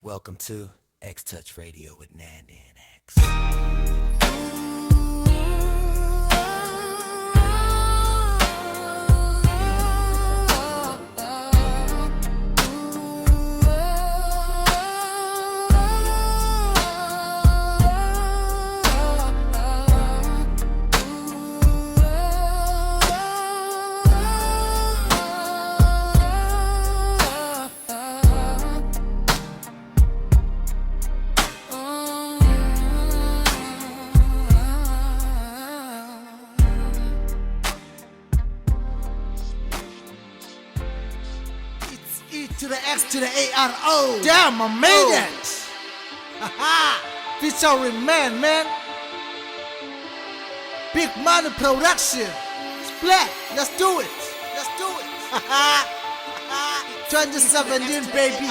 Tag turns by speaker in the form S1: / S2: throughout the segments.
S1: Welcome to X Touch Radio with Nandy and X.
S2: To the X to the ARO. Damn, I made it. Haha. Featuring man. Big money production. Splat. Let's do it. Haha. 2017, baby.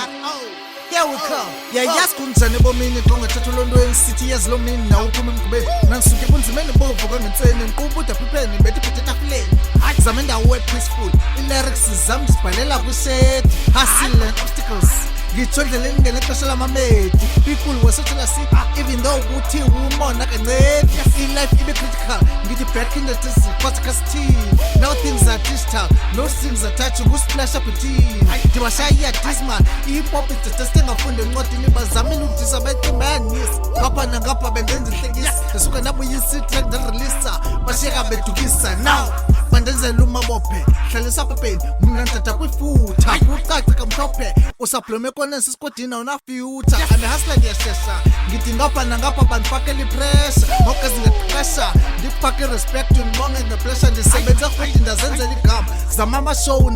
S2: Here we come. Yayazi kunjani bomini kongathatha lonto ensithi yazilomini nawo uphuma emgqibeni nangisuke kunzimene bovu kangenseni nkubuda phipheni betiphethe etafuleni zame ndawo peaceful i-lyrics zami ndizibhalela kwiseti hustle and obstacles ngitsho endleleni ngelexesha lamamedi people wasotshela si even though kuthi umona kancedi i-life ibe critical ngithi back in the days kodwa kasithini now things are digital no things are touch ukusplash up ithini ndibashaya dismal i-hip-hop ideteste ngafunde encwadini bazamile ukudisa betimanyisi ngapha nangapha bendenza inhlekisa esuka nabuyisithi ndirelisa bashiyeka bedukisa now bandenzela umabophe hlalisa pepeni mna ndithatha kwifutha kucace kamhlophe usablome konesi sikodini awunafyutha andihasla ndiyashesha ngithi ngapha nangapha bandifakela ipressure ngoke zingeqesha ndifake irespect ndibonge ngepressure ndisebenza futhi ndazenzela igama zama amashow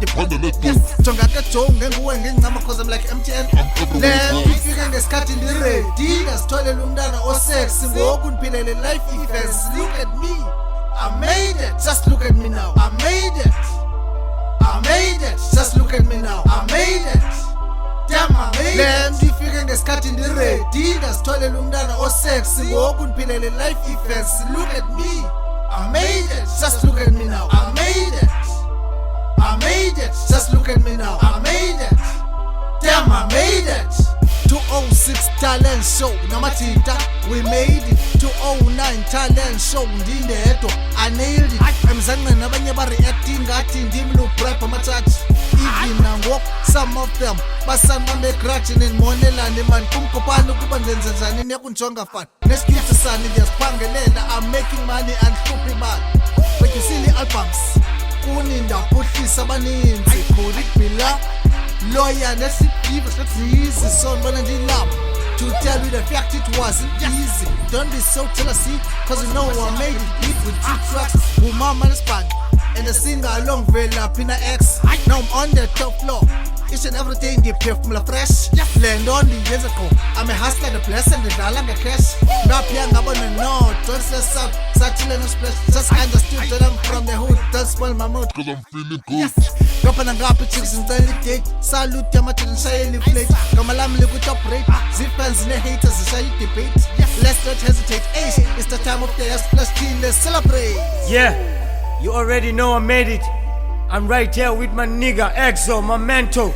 S2: jonga ke Joe ngenguwe ngencama cause I'm like MTN ifike ngesikhathi ndiredi ndasitholela umntana osexy ngoku ndiphilele life events look at me I made it, just look at me now. I made it, just look at me now. I made it, damn I made it. Le ndifike ngesikhathi ndiredi ndasitholela umntana osexy ngoku ndiphilele life events look at me. I made it, just look at me now. I made it, just look at me now. I made it, damn I made it. 206 talent show namathita we made it 209 talent show ndindedwa I nailed it emzanqeni nabanye ba-reacting ngathi ndim no-bribe amathathu even nangoku some of them basana begrudge nendimonelane mani kumkopani ukuba ndenze njani nekunjonga fani nesikhithi sani ndiyaziphangelela I'm making money andihluphi imali but you see the-albums kuni ndaphuhlisa abaninzi could it be love lawyer nesigive easy so ngibona ndilapha to tell you the fact it wasn't easy don't be so jealousy cause you know I made it deep with 2 tracks umama nesibhani and the singer along velaphi in X now I'm on the top floor each and every day ndiphefumula fresh le nto ndiyenze qho I'm a hustler the blessing ndidlala ngecash ngaphiya ngabona no don't stress up sathile no splash just understood that I'm from the hood don't spoil my mood cause I'm feeling good ngapha nangapha chicks ngicela idate salute amadoda ngishayela iflate gama lami liku-top rate zifans ne-haters zishaya i-debate let's not hesitate it's the time of the S plus T let's celebrate
S3: Yeah, you already know I made it. I'm right here with my nigga Exo, my mentor.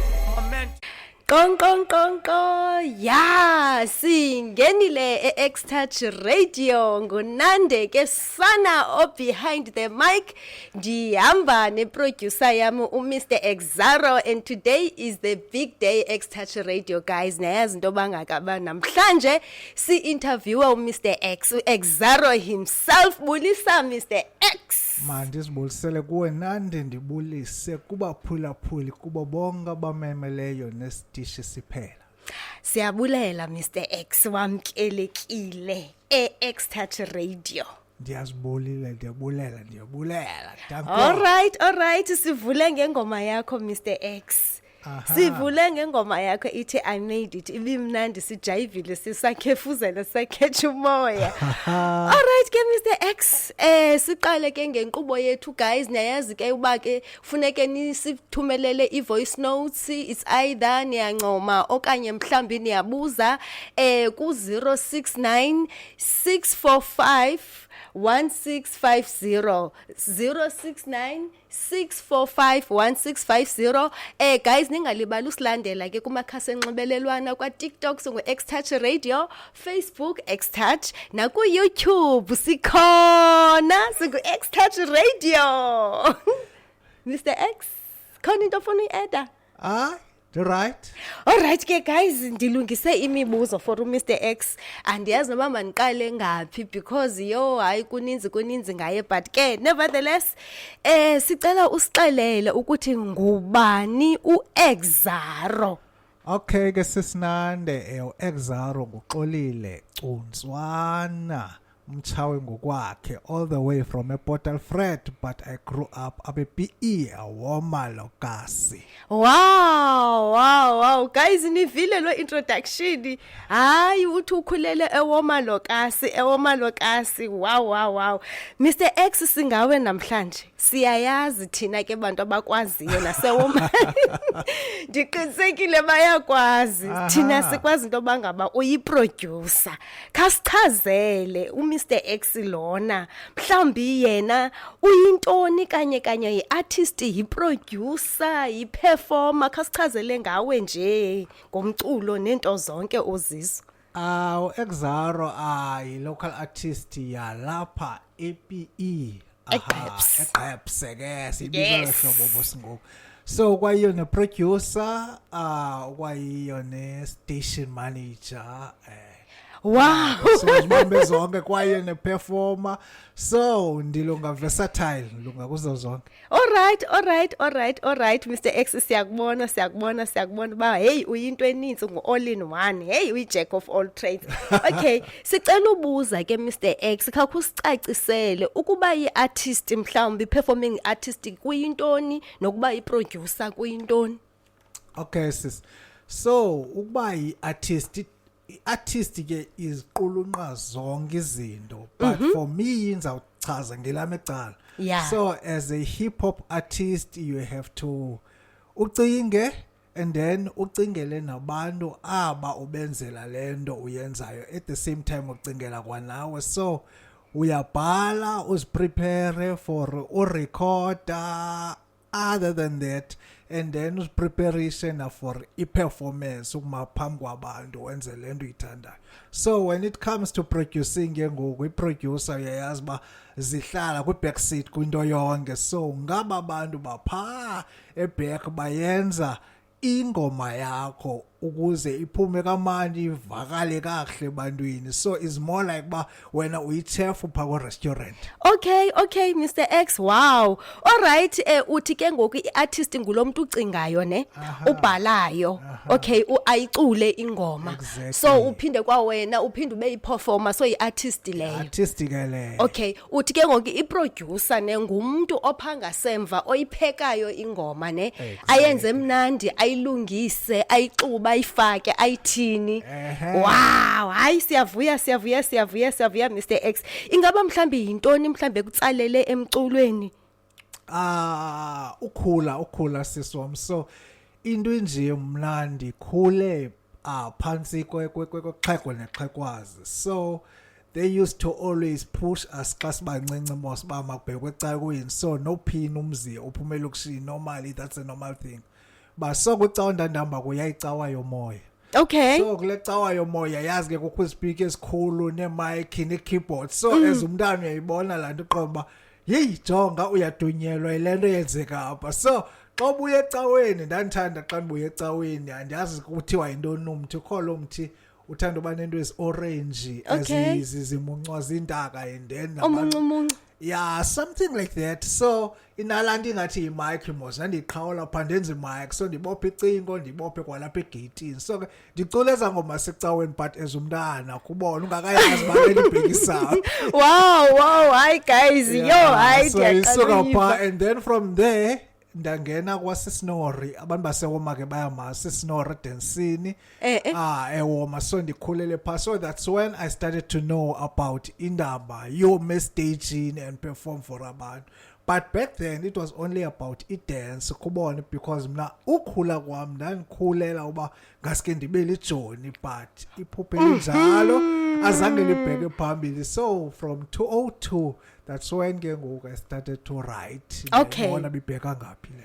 S4: Konko ya singenile e-X Touch Radio ngunande ke sana o behind the mic ndihamba ne-producer yami uMr Exaro and today is the big day X Touch Radio guys nayazi into bangakaba namhlanje si-interviewer uMr X Exaro himself bulisa Mr X
S5: manje sibulisele kuwe nande ndibulise kubaphulaphuli kubo bonke abamemeleyo nesitishi siphela
S4: Siyabulela Mr X wamkelekile e-X Touch Radio
S5: ndiyabulela thank you
S4: All right sivule ngengoma yakho Mr X Sivule ngengoma yakho ithi I made it ibimnandi sijayivile sisakhefuzela sakhetha umoya All right ke Mr X siqale ke ngenkqubo yethu guys niyazi ke uba ke funeke nisithumelele i-voice notes it's either niyancoma okanye mhlambi niyabuza ku 069 645 1650 069 645 1650. Guys, ningalibali usilandela ke kumakhasi enxibelelwano kwa TikTok singu X-Touch Radio, Facebook X-Touch, na ku YouTube sikhona singu X-Touch Radio. Mr. X, khona into ofuna uyi-eda?
S5: Right.
S4: Alright ke guys, ndilungise imibuzo for Mr. X. Andiyazi noba maniqale ngaphi because hayi kuninzi ngaye, but ke nevertheless sicela usixelele ukuthi ngubani uExaro.
S5: Okay ke sisinande uExaro nguXolile Cuntswana Mchawe ngokwakhe, all the way from Port Alfred, but I grew up PE Womalokasi.
S4: Wow guys, nivile lo introduction. Hayi uthi ukhulele eWomalokasi. Wow. Mr. X singawe namhlanje. Siyayazi thina ke bantu abakwaziyo nasewoma. Ndiqinisekile bayakwazi. Thina sikwazi into bangaba uyiproducer. Khasichazele Mr. X lona, mhlambi yena uyintoni kanye yi-artist, yi-producer, yi-performer, khasichazele ngawe nje ngomculo nento zonke ozizo.
S5: uExaro yi-local artist yalapha ePE. eGqephse ke sibiza hlobo bosingoku. So kwayiyo ne-producer, kwayiyo ne-station manager,
S4: Wow.
S5: So zibambe zonke kwaye ne-performer, so ndilunga versatile, ndilunga kuzo zonke.
S4: Alright Mr. X, siyakubona ba hey uyinto eninzi ngu-all in one, hey uyi-jack of all trades. Okay, sicela ubuza ke Mr. X, khakho usicacisele ukuba yi-artist mhlawumbi performing artist kuyintoni nokuba yi-producer kuyintoni.
S5: Okay sis, so ukuba yi-artist ke iziqulunqa zonke izinto, but for me ngizawuchaza ngelami ecala. So as a hip hop artist you have to ucinge, and then ucingele nabantu aba ubenzela lento uyenzayo, at the same time ucingela kwanawe, so uyabhala uziprepare for urecorder, other than that, and then preparation for i-performance ukumaphambi kwabantu wenze lento uyithandayo. So when it comes to producing ke ngoku i-producer uyayazi uba zihlala kwi-backseat kwinto yonke, so ngaba bantu baphaa eback bayenza ingoma yakho ukuze iphume kamandi ivakale kahle ebantwini. So it's more like ba wena uyi-chef upha kwa-restaurant.
S4: Okay Mr. X, wow. Alright, uthi ke ngoku i-artist ngulomuntu ucingayo ne, ubhalayo. Okay, ayicule ingoma.
S5: Exactly.
S4: So uphinde kwa wena uphinde ube yi-performer, so i-artist leyo.
S5: Artist ke leyo.
S4: Okay, uthi ke ngoku i-producer ne ngumuntu opha semva oyiphekayo ingoma ne, ayenze mnandi, ayilungise, ayixuba, ayifake, ayithini. Wow, hayi siyavuya Mr. X. Ingaba mhlambi yintoni mhlambe kutsalele emculweni?
S5: Ukhula siswam. So into nje mna ndikhule phansi kwexhego nexhegwazi. So they used to always push us xa sibancinci mos uba makubhekwe ecaweni, so nophina umzi uphuma elokishini normally, that's a normal thing. But so kwicawa ndandihamba kuyayicawa yomoya.
S4: Okay.
S5: So kule cawa yomoya yazi ke kukho izipiki esikhulu ne-mic ne-keyboard, so as umntana uyayibona laa nto uqoba yeyi jonga uyadunyelwa yile nto yenzeka apha. So xa ubuya ecaweni, ndandithanda xa ndibuya ecaweni, andiyazi kuthiwa yintoni umthi, ukho lo mthi uthanda uba nento ezi-orange ezizimuncwa zintaka, and then
S4: Omuncumuncu.
S5: yeah, something like that. So inalaa nto ingathi yi-mic mos nandiyiqhawula phaa ndenza i-mic, so ndibophe icingo ndibophe kwalapha egeyithini. So ke ndicula eza ngoma secaweni, but as umntana kubona ungakayazi baleli ibhekisapho.
S4: Wow, hi guys, hi
S5: so isuka phaa, and then from there ndangena kwaSisinori, abantu basewoma ke bayamazi Sisinori Densini eWoma, so ndikhulele phaa. So that's when I started to know about indaba yome staging and perform for abantu. But back then it was only about i-dance kubona, because mna ukhula kwam ndandikhulela uba ngaske ndibe lijoni, but iphuphele njalo azange libheke phambili. So from 2002 that's when ke ngoku I started to write.
S4: Okay.
S5: Ngibona bibheka ngapi le.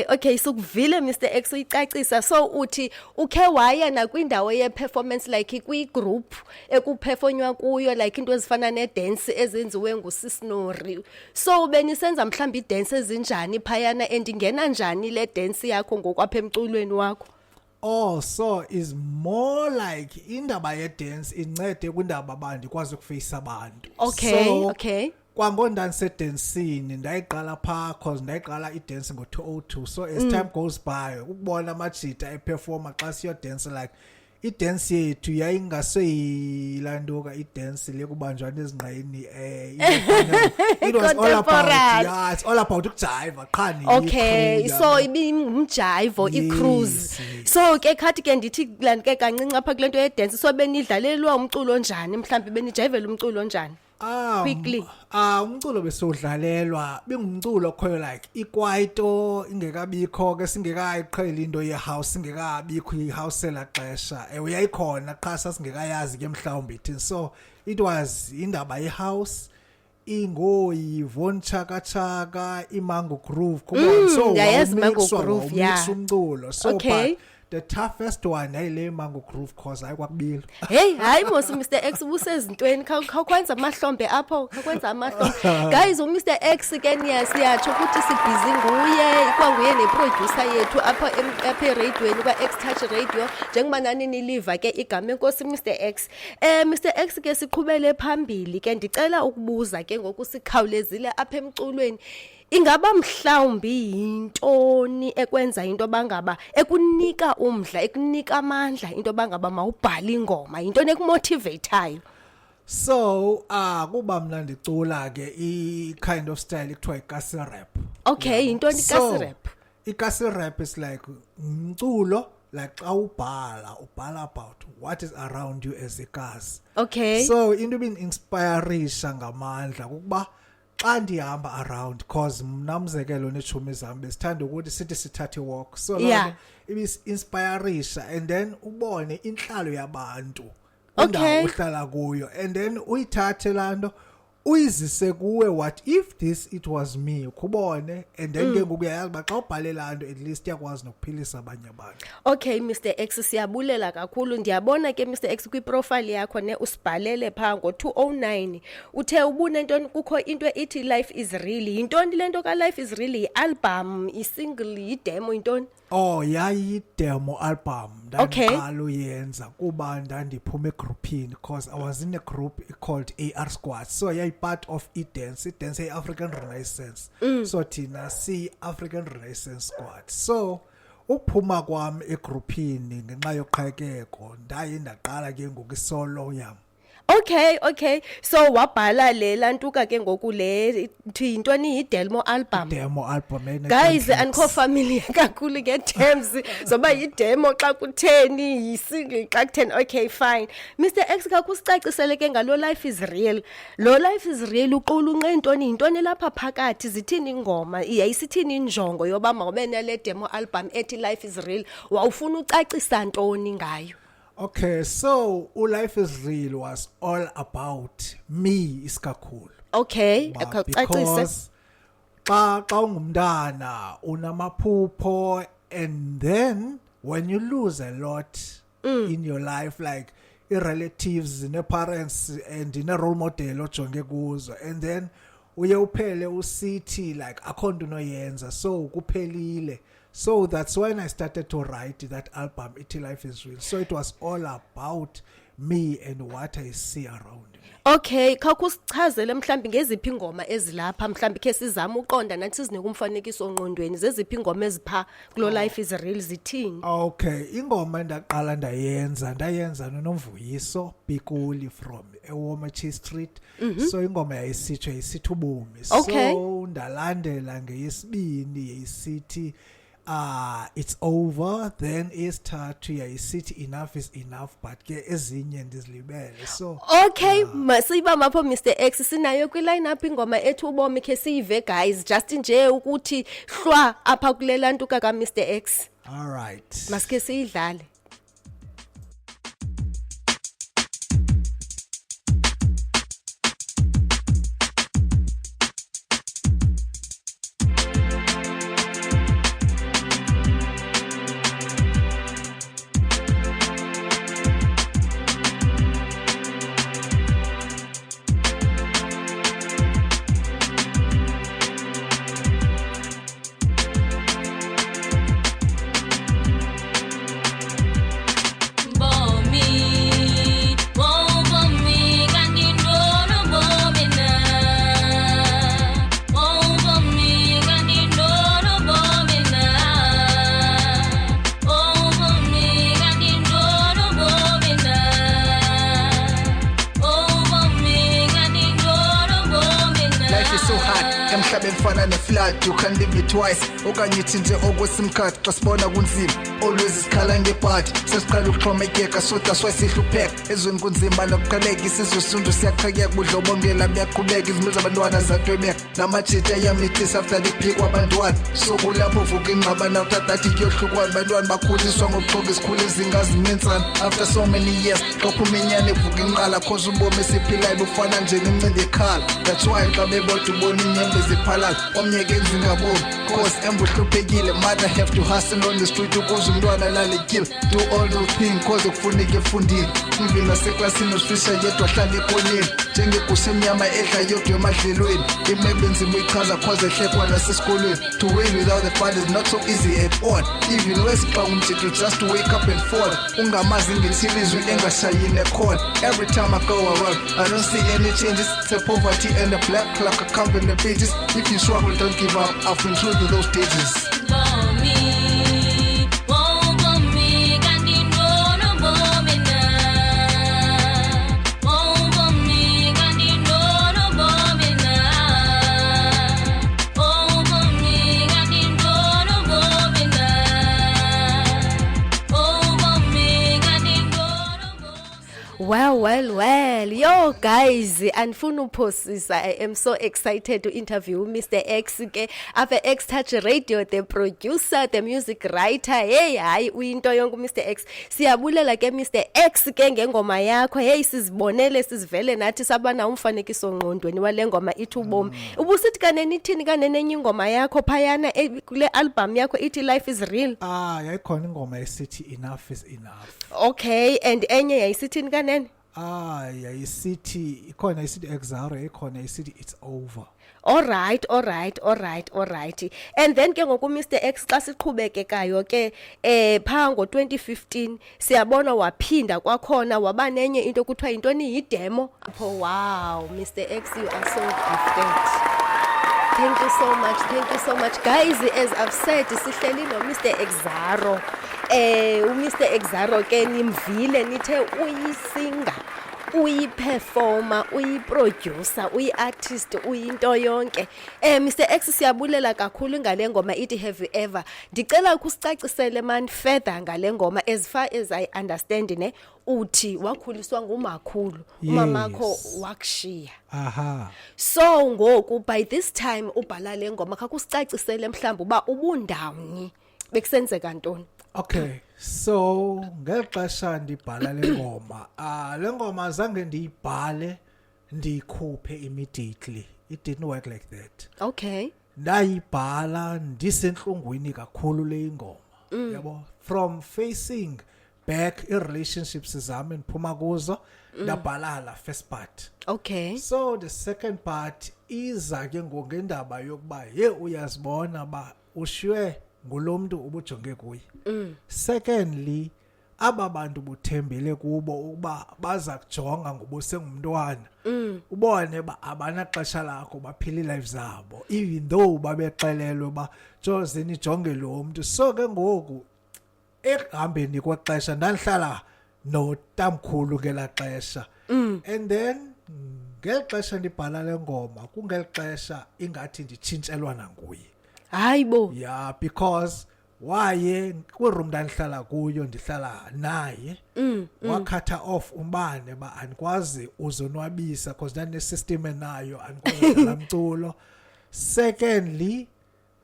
S4: Okay, so kuvile Mr X uyicacisa, so uthi ukhe waya na kwindawo ye performance like kwi group ekuperformanywa kuyo like into ezifana ne dance ezenziwe nguSisnori, so benisenza mhlawumbe i dance ezinjani phayana and ingena njani le dance yakho ngokwapha emculweni wakho?
S5: Oh, so is more like indaba ye dance incede kwindaba abantu kwazi ukuface abantu.
S4: Okay.
S5: Kwangonda ngisedancing ndayiqala pha cause ndayiqala idance ngo2002, so as time goes by ukubona amajita eperforma xa siyo dance like idance yethu yayingaseyilanduka idance lekubanjwana ezingqayini it was all about it's all about ukujive qhani.
S4: Okay, so ibingumjive i-cruise. So ke khathi ke ndithi lan ke kancinci apha kule nto ye dance, so benidlalelwa umculo onjani mhlawumbe benijayivela umculo onjani? Quickly.
S5: Umculo besodlalelwa bingumculo khoyo like ikwaito ingekabikho ke singekayiqhela into ye house singekabikho i house elaxesha uyayikhona qha sasingekayazi ke mhlawumbe ithi, so it was indaba ye house ingoyi Von Chaka Chaka iMango Groove kuba so
S4: yes, Mango Groove, yeah.
S5: umculo so
S4: okay.
S5: But the toughest one ayile Mango Groove cause ayikwakubila.
S4: Hey, hayi mos Mr X busezintweni khawukwenza amahlombe apho, khawukwenza amahlombe. Guys, Mr X ke siyatsho ukuthi sibhizi nguye, ikwanguye neproducer yethu apha radioweni kwa X Touch Radio, njengoba nani niliva ke igama enkosi Mr X. Mr X ke siqhubele phambili ke ndicela ukubuza ke ngokusikhawulezile apha emculweni. Ingaba mhlawumbi yintoni ekwenza into bangaba ekunika umdla ekunika amandla into bangaba mawubhala ingoma, yintoni ekumotivateayo?
S5: So kuba mna ndicula ke I kind of style ekuthiwa ikasi rap.
S4: Okay, yintoni ikasi rap?
S5: Ikasi rap is like umculo like xa ubhala about what is around you as a kasi.
S4: Okay.
S5: So into inspiration ngamandla ukuba xa ndihamba around cause mna umzekelo netshomi zami besithanda ukuthi sithi sithathe walk, so
S4: yeah.
S5: Ibis inspiration and then ubone inhlalo yabantu
S4: okay.
S5: uhlala kuyo and then uyithathe lanto uyizise kuwe what if this it was me kubone and then ke ngokuyayazi ba xa ubhalela into at least yakwazi nokuphilisa abanye abantu.
S4: Okay Mr X siyabulela kakhulu, ndiyabona ke Mr X kwi profile yakho ne usibhalele pha ngo2009 uthe ubune ntoni kukho into ithi life is real. Yintoni lento ka life is real? I-album, i-single, i-demo, yintoni?
S5: Oh yayi demo album ndandiqala uyenza kuba ndandiphuma egroupini because I was in a group called AR Squad, so yayi part of dance African Renaissance. So thina si African Renaissance Squad, so ukuphuma kwami egroupini ngenxa yoqhekeko ndaye ndaqala ke ngokisolo yam.
S4: Okay, so wabhala le lantuka ke ngoku le yintoni i-demo album.
S5: Demo album
S4: guys andikho familiar kakhulu ke terms zoba yi-demo xa kutheni, yi-single xa kutheni. Okay fine Mr X kakusicacisele ke ngalo life is real. Lo life is real uqula unqe intoni, yintoni lapha phakathi, zithini ingoma, yayisithini injongo yoba mawube nale demo album ethi life is real, wawufuna ucacisa ntoni ngayo?
S5: Okay, so Life is Real was all about me iskakhulu.
S4: Okay,
S5: because xa ungumntana unamaphupho and then when you lose a lot in your life like relatives ne-parents and ne-role model ojonge kuzo and then uye uphele usithi like akho nto unoyenza so kuphelile. So that's when I started to write that album, Iti Life is Real. So it was all about me and what I see around me.
S4: Okay, khawukusichazele mhlambi ngeziphi ingoma ezilapha mhlambi ke sizama uqonda nathi sizinike umfanekiso ongqondweni zeziphi ingoma ezipha kulo Life is Real zithini?
S5: Okay, ingoma endaqala ndayenza noNomvuyiso Pikuli from eWomachi Street. So ingoma yayisithi ubomi.
S4: Okay.
S5: So ndalandela ngeyesibini yayisithi it's over, then isithathu yayisithi enough is enough but ke ezinye ndizilibele. So
S4: okay, masiba mapho Mr X sinayo kwi line up ingoma ethu ubomi ke siyive guys just nje ukuthi hlwa apha kulela ntuka ka Mr X.
S5: All right,
S4: masike siyidlale.
S2: ifana ne-flood you can't live it twice okanye itshintshe okwesimkhathi xa sibona kunzima always isikhala ngebhadi sesiqala ukuxhomekeka so that's why sihlupheka ezweni kunzima nokuqaleka isizwe sundu siyaqhekeka budlobongela buyaqhubeka izimilo zabantwana zatwebeka namajita yamithisa after liphikwa abantwana so kulapho uvuka ingxabana utatathi kuyohlukwana abantwana bakhuliswa ngokuxoka isikhulu ezingazimintsana after so many years xophuma inyani evuka inqala cause ubomi esiphilayo bufana nje nencindi ekhala that's why xa bebodwa ubona inyembe ziphalayo omnye ke zingaboni cause embuhluphekile mother have to hustle on the street ukuze umntwana laletyile do all those things cause kufuneka efundile even naseklasini usifisha yedwa hlala ekoneni njengegusha emnyama edla yodwa emadlelweni imeko enzima uyichaza cause ehlekwa nasesikolweni to win without the fun is not so easy at all even wesixa umthetho just to wake up and fall ungamazi ngithile izwi engashayi nekhona every time I go around I don't see any changes to poverty and the black clock accompany the pages if you struggle don't give up I've been through those stages
S4: Well, yo guys, andifuna uphosisa. I am so excited to interview Mr. X ke apha X Touch Radio, the producer, the music writer. Hey, hayi uyinto yonke Mr. X. Siyabulela ke Mr. X ke ngengoma yakho. Hey, sizibonele sizivele nathi sabana umfanekiso ngqondweni wale ngoma ithi ubomi. Ubusithi kanene ithini kanene enye ingoma yakho phayana kule album yakho ithi Life is Real.
S5: Yayikhona ingoma esithi Enough is Enough.
S4: Okay, and enye yayisithini kanene?
S5: Yayisithi ikhona isithi Exaro ikhona isithi It's Over.
S4: All right. And then ke ngoku Mr. X xa siqhubekekayo ke pha ngo2015 siyabona waphinda kwakhona waba nenye into kuthiwa intoni yidemo. Wow, Mr. X, you are so gifted. Thank you so much guys. As I've said, sihleli no Mr. Exaro. Mr. Exaro ke nimvile nithe uyisinga, uyiperformer, uyiproducer, uyiartist, uyinto yonke. Mr. X siyabulela kakhulu ngale ngoma ithi Have You Ever. Ndicela ukusicacisele man further ngale ngoma as far as I understand ne uthi wakhuliswa ngumakhulu, umamakho wakushiya. So ngoku by this time ubhala le ngoma khakusicacisele mhlawumbe uba ubundawuni bekusenzeka ntoni.
S5: Okay, so ngexesha ndibhala lengoma lengoma zange ndiyibhale ndikhuphe immediately. It didn't work like that.
S4: Okay.
S5: Ndayibhala ndisenhlungwini kakhulu le ingoma. Yabo, from facing back relationships zami endiphuma kuzo ndabhala la first part.
S4: Okay.
S5: So the second part iza ke ngendaba yokuba uyazibona ba ushwe ngulomuntu ubujonge kuye. Secondly, aba bantu buthembele kubo ukuba baza kujonga ngoba sengumntwana. Ubone ba abanaxesha lakho baphila lives zabo even though babexelelwe ba jozeni jonge lo muntu. So ke ngoku ehambeni kwexesha ndandihlala notamkhulu ngela xesha. And then ngelixesha ndibhala le ngoma kungelixesha ingathi nditshintshelwa nanguye.
S4: Hayibo.
S5: Yeah, because waye kwiroom ndandihlala kuyo ndihlala naye wakhatha off umbane ba andikwazi uzonwabisa because ndane system enayo andikwazi lamculo. Secondly,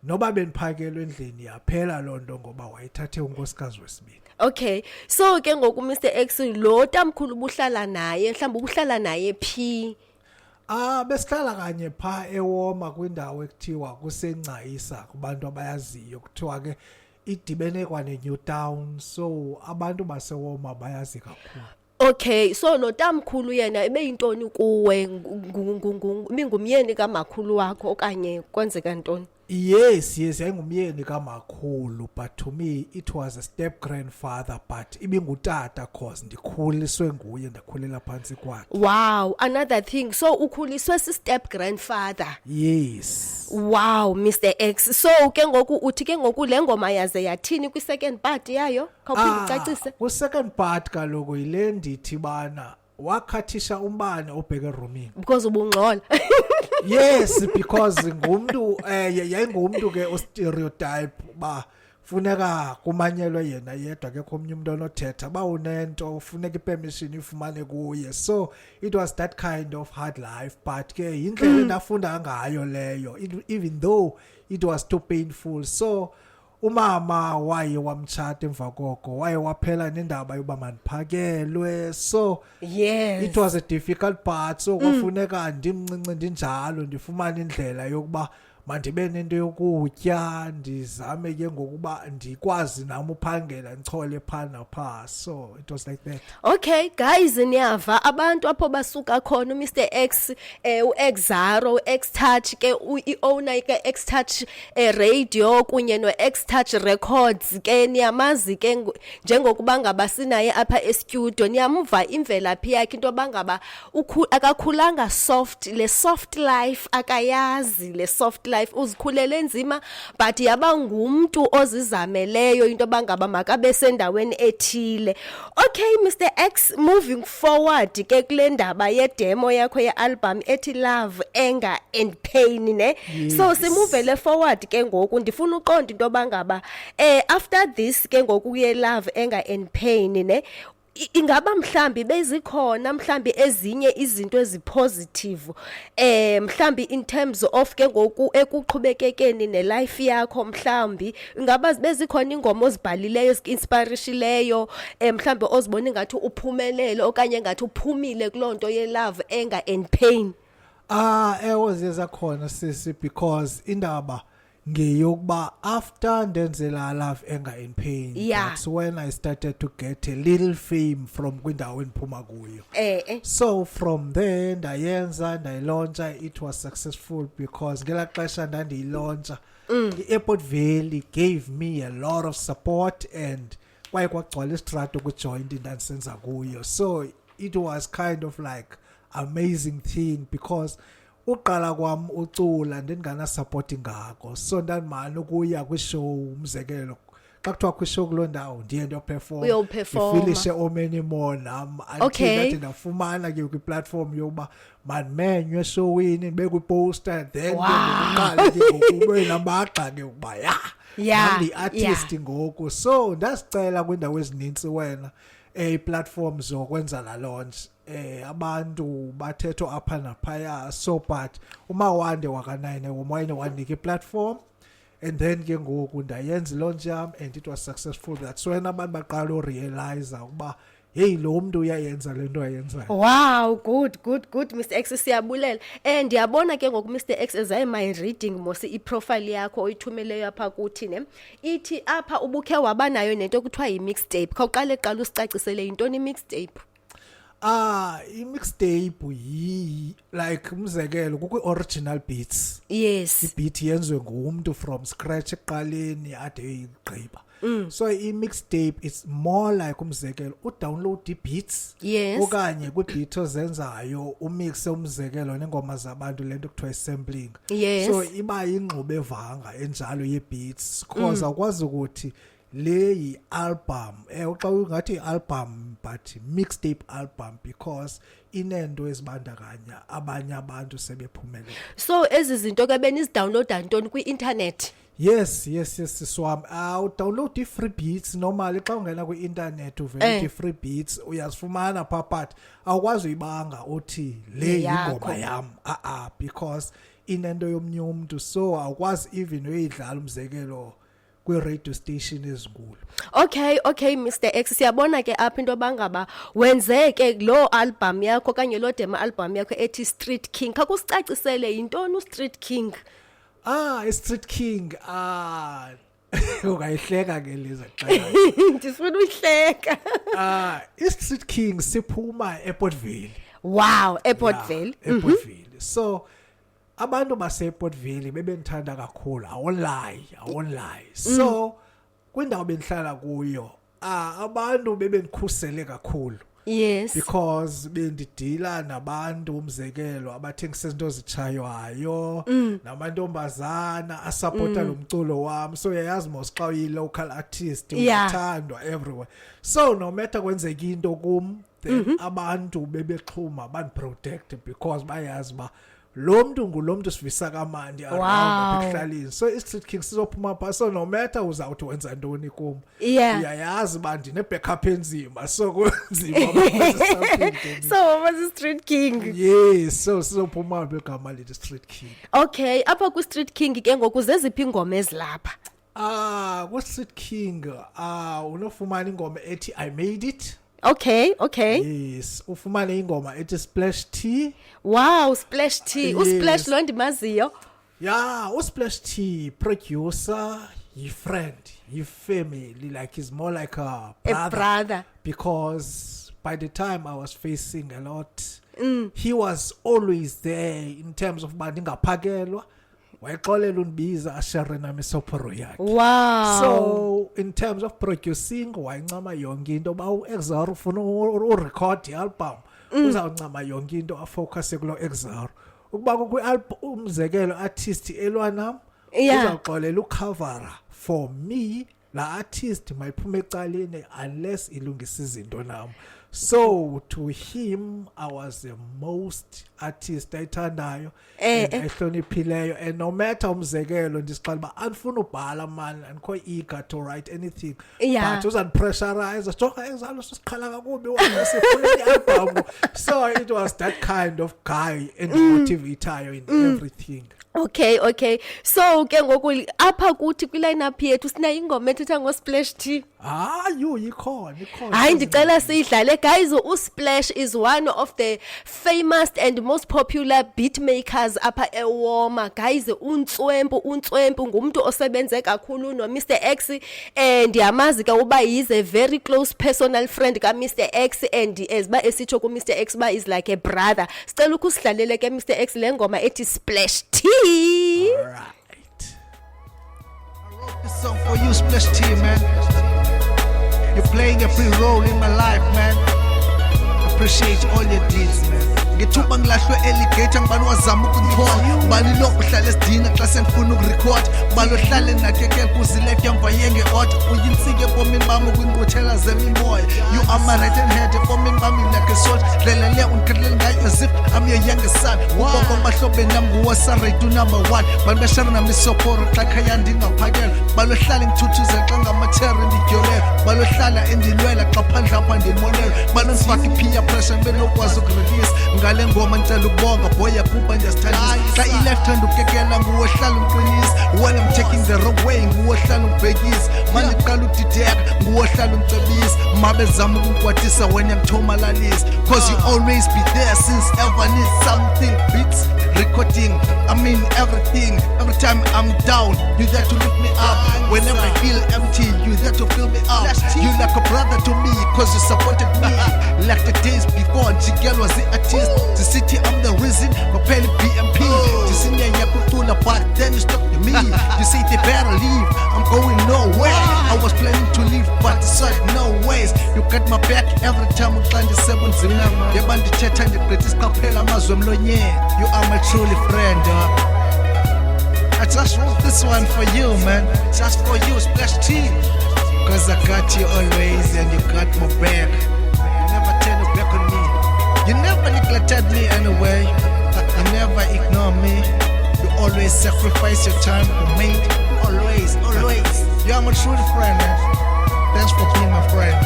S5: noba beniphakelwe endlini yaphela lonto ngoba wayithathe unkosikazi wesibili.
S4: Okay, so ke ngoku Mr. X lo tamkhulu ubuhlala naye mhlawumbe ubuhlala naye phi?
S5: Besihlala kanye pha eWoma kwindawo ekuthiwa kusencayisa kubantu abayaziyo kuthiwa ke idibene kwane New Town, so abantu baseWoma bayazi kakhulu.
S4: Okay, so lo tamkhulu yena ebeyintoni kuwe ngumyeni kamakhulu wakho okanye kwenzeka ntoni?
S5: Yes, yayingumyeni kamakhulu, but to me it was a step grandfather, but ibingutata cause ndikhuliswe nguye ndakhulela phansi kwakhe.
S4: Wow, another thing, so ukhuliswe si step grandfather.
S5: Yes.
S4: Wow, Mr. X. So ke ngoku uthi ke ngoku le ngoma yaze yathini kwi second part yayo? Khawuphinde ucacise.
S5: Ku second part kaloku yile ndithi bana wakhathisha umbane obheke rooming.
S4: Because ubungxola.
S5: Yes, because ngumuntu yayingumuntu ke o stereotype ba funeka kumanyelwe yena yedwa ke komnye umuntu onothetha ba unento funeka ipermission ifumane kuye. So it was that kind of hard life, but ke indlela endafunda ngayo leyo, even though it was too painful. So umama waye wamtshata emva koko, waye waphela nendaba yoba mandiphakelwe. So
S4: Yes.
S5: it was a difficult part. So kwafuneka ndimncinci ndinjalo ndifumana indlela yokuba mandibe nento yokutya, ndizame ke ngokuba ndikwazi nami uphangela ndichole phana pha. So it was like that.
S4: Okay guys, niyava abantu apho basuka khona uMr X uXaro uXtouch ke uowner ke XTouch radio kunye noXtouch Records ke niyamazi ke njengokuba ngaba sinaye apha e-studio, niyamva imvelaphi yakhe into bangaba akakhulanga soft, le soft life akayazi, le soft life uzikhulele nzima but yaba ngumuntu ozizameleyo into bangaba makabe sendaweni ethile. Okay Mr X, moving forward ke kule ndaba ye demo yakho ye album ethi Love, Anger and Pain ne.
S5: Yes.
S4: So simuvele forward ke ngoku ndifuna uqonda into bangaba after this ke ngoku ye Love, Anger and Pain ne, ingaba mhlambi bezikhona mhlambi ezinye izinto ezipositive mhlambi in terms of ke ngoku ekuqhubekekeni ne life yakho, mhlambi ingaba bezikhona ingoma ozibhalileyo ezinspirishileyo mhlambi ozibona ngathi uphumelele okanye ngathi uphumile kulonto ye Love, Anger and Pain?
S5: Ewe zizakhona sisi, because indaba ngeyokuba after ndenzela Love, Anger and Pain,
S4: Yeah.
S5: that's when I started to get a little fame from kwindawo endiphuma kuyo. So from there ndayenza ndayilauncha, it was successful because ngela xesha ndandiyilauncha i-Airport Valley gave me a lot of support and kwaye kwagcwala istrato kwijoint ndandisenza kuyo. So it was kind of like amazing thing because uqala kwam ucula ndingana support ngako. So ndandimana ukuya kwishow, umzekelo xa kuthiwa kwishow kuloo ndawo ndiye
S4: Uyoperforma.
S5: ndifilishe omany more nam
S4: Okay.
S5: until ndafumana ke kwiplatform yokuba mandimenywe eshowini ndibe kwiposter, then
S4: Wow.
S5: ndiqale ke ngokube namagxa ke ukuba
S4: Yeah,
S5: ndi-artist ngoku. So ndasicela kwindawo ezininzi wena platforms zokwenza la launch, abantu bathetho apha naphaya. So but umawande wakanine wayene wanika i-platform and then ke ngoku ndayenza launch yam and it was successful. That's when abantu baqala urealize ukuba hey lo muntu uyayenza lento ayenzayo.
S4: Wow, good Mr X, siyabulela. Ndiyabona ke ngoku Mr X ezayi my reading mose iprofile yakho oyithumeleyo apha kuthi ne, ithi apha ubukhe wabanayo nento ekuthiwa yi-mixtape. Khawuqale qala usicacisele yintoni i-mixtape?
S5: I-mixtape like umzekelo kukwi-original beats.
S4: Yes.
S5: I-beat yenziwe ngumuntu from scratch eqaleni ade igqiba. So i-mixtape it's more like umzekelo udownload i-beats.
S4: Yes.
S5: Okanye kwi-beat ozenzayo umixe umzekelo nengoma zabantu lento kuthiwa i-sampling.
S4: Yes.
S5: So iba yingxube evanga enjalo ye-beats because akwazi ukuthi le yi-album xa ungathi i-album but mixtape album because inento ezibandakanya abanye abantu sebephumelele.
S4: So ezi zinto ke benizdownloada ntoni kwi-internet?
S5: Yes swam. Download i-free beats normally xa ungena kwi-internet uvele i-free beats uyazifumana pha but awukwazi uyibanga uthi le yingoma yam because inento yomnye umuntu. So awukwazi even uyidlala umzekelo kwi-radio station ezinkulu.
S4: Okay Mr X, siyabona ke apha into bangaba wenzeke lo album yakho kanye lo demo album yakho ethi Street King. Khakusicacisele yintoni uStreet King?
S5: I-Street King ungayihleka ke leza xa.
S4: Ndifuna uhleka.
S5: I-Street King siphuma e-Airport Valley.
S4: Wow, Airport Valley.
S5: Airport Valley. So abantu base-Airport Valley bebendithanda kakhulu, I won't lie. So kwindawo bendihlala kuyo abantu bebendikhusele kakhulu.
S4: Yes.
S5: Because bendidila nabantu umzekelo abathengisa izinto ezitshaywayo namantombazana asupporta lo mculo wami. So yayazi mos xa uyi-local artist uyathandwa everywhere. So no matter kwenzeka into kum then abantu bebexhuma bandiprotect because bayazi ba lo muntu sivisa kamandi around ekuhlaleni. So i-Street King sizophuma pha, so no matter uzawuthi wenza ntoni kum, uyayazi ba ndine-backup enzima, so kunzima
S4: So what was Street King?
S5: Yes, so sizophuma begama lithi Street King.
S4: Okay, apha ku-Street King ke ngoku zeziphi ingoma ezilapha?
S5: Ku-Street King unofumana ingoma ethi I Made It.
S4: Okay.
S5: Yes, ufumane ingoma ethi Splash T.
S4: Wow, Splash T.
S5: Yes.
S4: Usplash lo ndimaziyo.
S5: Yeah, Splash T producer, friend, family, like he's more like a brother. Because by the time I was facing a lot, he was always there in terms of bandingaphakelwa. Wayexolela undibiza ashare nami soporo yakhe.
S4: Wow.
S5: So in terms of producing wayincama yonke into ba uExar ufuna urecord ialbum uzawuncama yonke into afocus kulo Exar. Ukuba ku-album umzekelo artist elwanam uzawuxolela ucover for me la artist mayiphuma ecaleni unless ilungisa izinto nami. So to him I was the most artist ayithandayo ehloniphileyo, and no matter umzekelo ndisiqala ba andifuna ubhala man andikho eager to write anything, but uzandipressurize jonga ezalo siqhala kakubi wena sifuna i-album. So it was that kind of guy and motivator in everything.
S4: Okay. So ke ngoku apha kuthi kwi-lineup yethu sina ingoma ethetha ngo-Splash T.
S5: Ikhona.
S4: Hayi ndicela siyidlale guys. uSplash is one of the famous and most popular beat makers apha eWoma guys. Untswempu ngumuntu osebenze kakhulu no Mr X, and yamazi ka uba is a very close personal friend ka Mr X, and as ba esitsho ku Mr X ba is like a brother. Sicela ukusidlalele ke Mr X le ngoma ethi Splash T.
S5: All right.
S2: I wrote this song for you, Splash T, man. You're playing a big role in my life, man. Appreciate all your deeds, man. Ngithuba ngilahlwe alligator ngibani wazama ukungithola, ngibani lo uhlala esidina xa sengifuna ukurecord, ngibani ohlale nakekela kuze life yam vayenge order, uyinsike ebomini bami ukwinqothela zemimoya. You are my right hand ebomini bami like a soldier, dlela le ungikhelela ngayo as if I'm your youngest son. Ubaba mahlobeni nami nguwasarate number 1, bani beshara nami soporo xa khaya ndingaphakela, bani ohlala ngithuthuze xa ngamatheri ndidyolele, bani ohlala endilwela xa phandle apha ndimonela, bani ondifaka i-peer pressure benokwazi ukurelease. Ngale ngoma ncela ukubonga boy yakuba ndiyasithandisa, xa i-left hand ukekela nguwohlala umqinisa, when I'm taking the wrong way nguwohlala umbhekisa, manje qala udideka nguwohlala umcebisa, mabe zama ukungikwatisa wena ngithomalalisa, cause you always be there since ever need something, beats, recording, I mean everything. Every time I'm down you there to lift me up, whenever I feel empty you there to fill me up. You like a brother to me cause you supported me like the days before Jigel was the artist. The city I'm the reason for paying BMP. The senior Yakutula, but then you stuck to me. You say they better leave, I'm going nowhere. I was planning to leave but decided no ways. You got my back every time we find the 7 zina. You want to chat and the greatest kapela mazwem lonye. You are my truly friend. I just wrote this one for you, man. Just for you, Splash T. Cause I got you always and you got my back. You never turn your back on me. You never neglected me anyway. You never ignore me. You always sacrifice your time for me. Always. You are my true friend, man. Thanks for being my friend.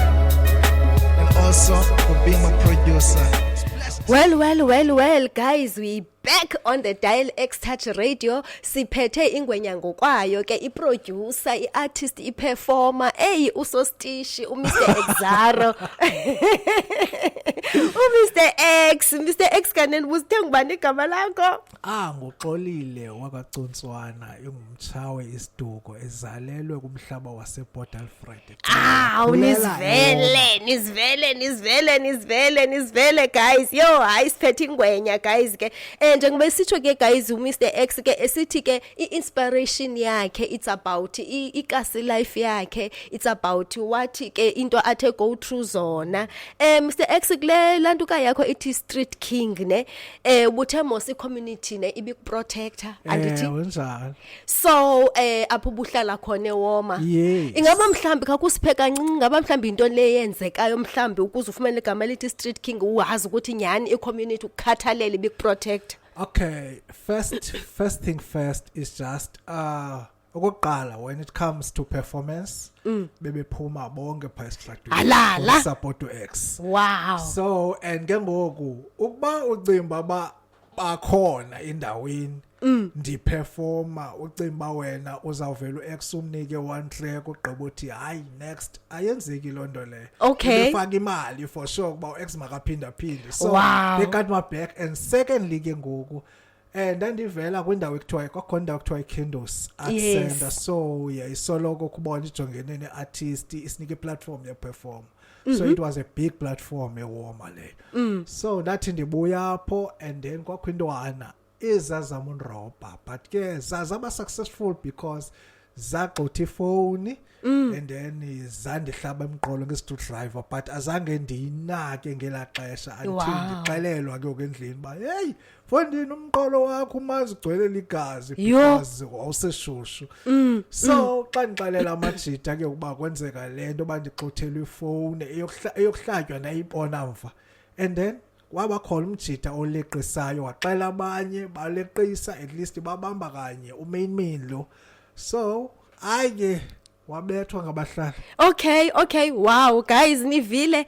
S2: And also for being my producer.
S4: Well, guys, we back on the Dial X Touch Radio. Siphethe ingwenya ngokwayo ke iproducer, iartist, iperformer, usostishi, uMr Exaro. Mr X kaneni uzithe ngubani igama lakho?
S5: Nguxolile wakwaContswana, ingumtshawe isiduko ezalelwe kumhlaba wasePort Alfred.
S4: Nizvele guys. Yo, hayi siphethe ingwenya guys ke. And njengoba sitho ke guys uMr X ke esithi ke iinspiration yakhe it's about ikasi life yakhe, it's about what ke into athe go through zona. Mr X kule lantuka yakho ithi Street King ne ubuthe mos community ne ibi protector andithi
S5: unjalo.
S4: so apho buhlala khona eWoma.
S5: Yes.
S4: Ingaba mhlambi kakusipheka kancinci ngaba mhlambi into le yenzekayo mhlambi ukuze ufumane igama lithi Street King uwazi ukuthi nyani icommunity ukukhathalela ibi protect.
S5: Okay, first thing first is just okokuqala when it comes to performance bebephuma bonke pha
S4: Alala.
S5: support to X.
S4: Wow.
S5: So and ke ngoku ukuba ucimba bakhona indaweni ndiperforma ucimba wena uzawuvela uX umnike one track ugqiba uthi hayi next ayenzeki lonto le.
S4: Okay.
S5: Ufaka imali for sure kuba uX makaphinda phinde. So
S4: Wow.
S5: they got my back. And secondly ke ngoku ndandivela kwindawo ekuthiwa kwakhona indawo ekuthiwa iCandles Art
S4: Yes.
S5: Center. So yeah, isoloko kubona ijongene neartist isinike platform yeperform. So it was a big platform eWoma le. So ndathi ndibuya apho and then kwakho intwana ezazama unrobha but ke zazaba successful because zagxotha ifoni and then zandihlaba emqolo ngestu driver but azange ndiyinake ngela xesha until ndixelelwa ke ngoendlini ba hey fondini umqolo wakho umazi ugcwele ligazi because wawuseshushu. So xa ndixelela amajita ke ukuba kwenzeka lento bandixothelwe ifoni eyokuhlatywa nayibona mva and then waba khona umjita oleqisayo waxela abanye baleqisa at least babamba kanye umain lo. So ayike wabethwa ngabahlali.
S4: Okay, wow guys nivile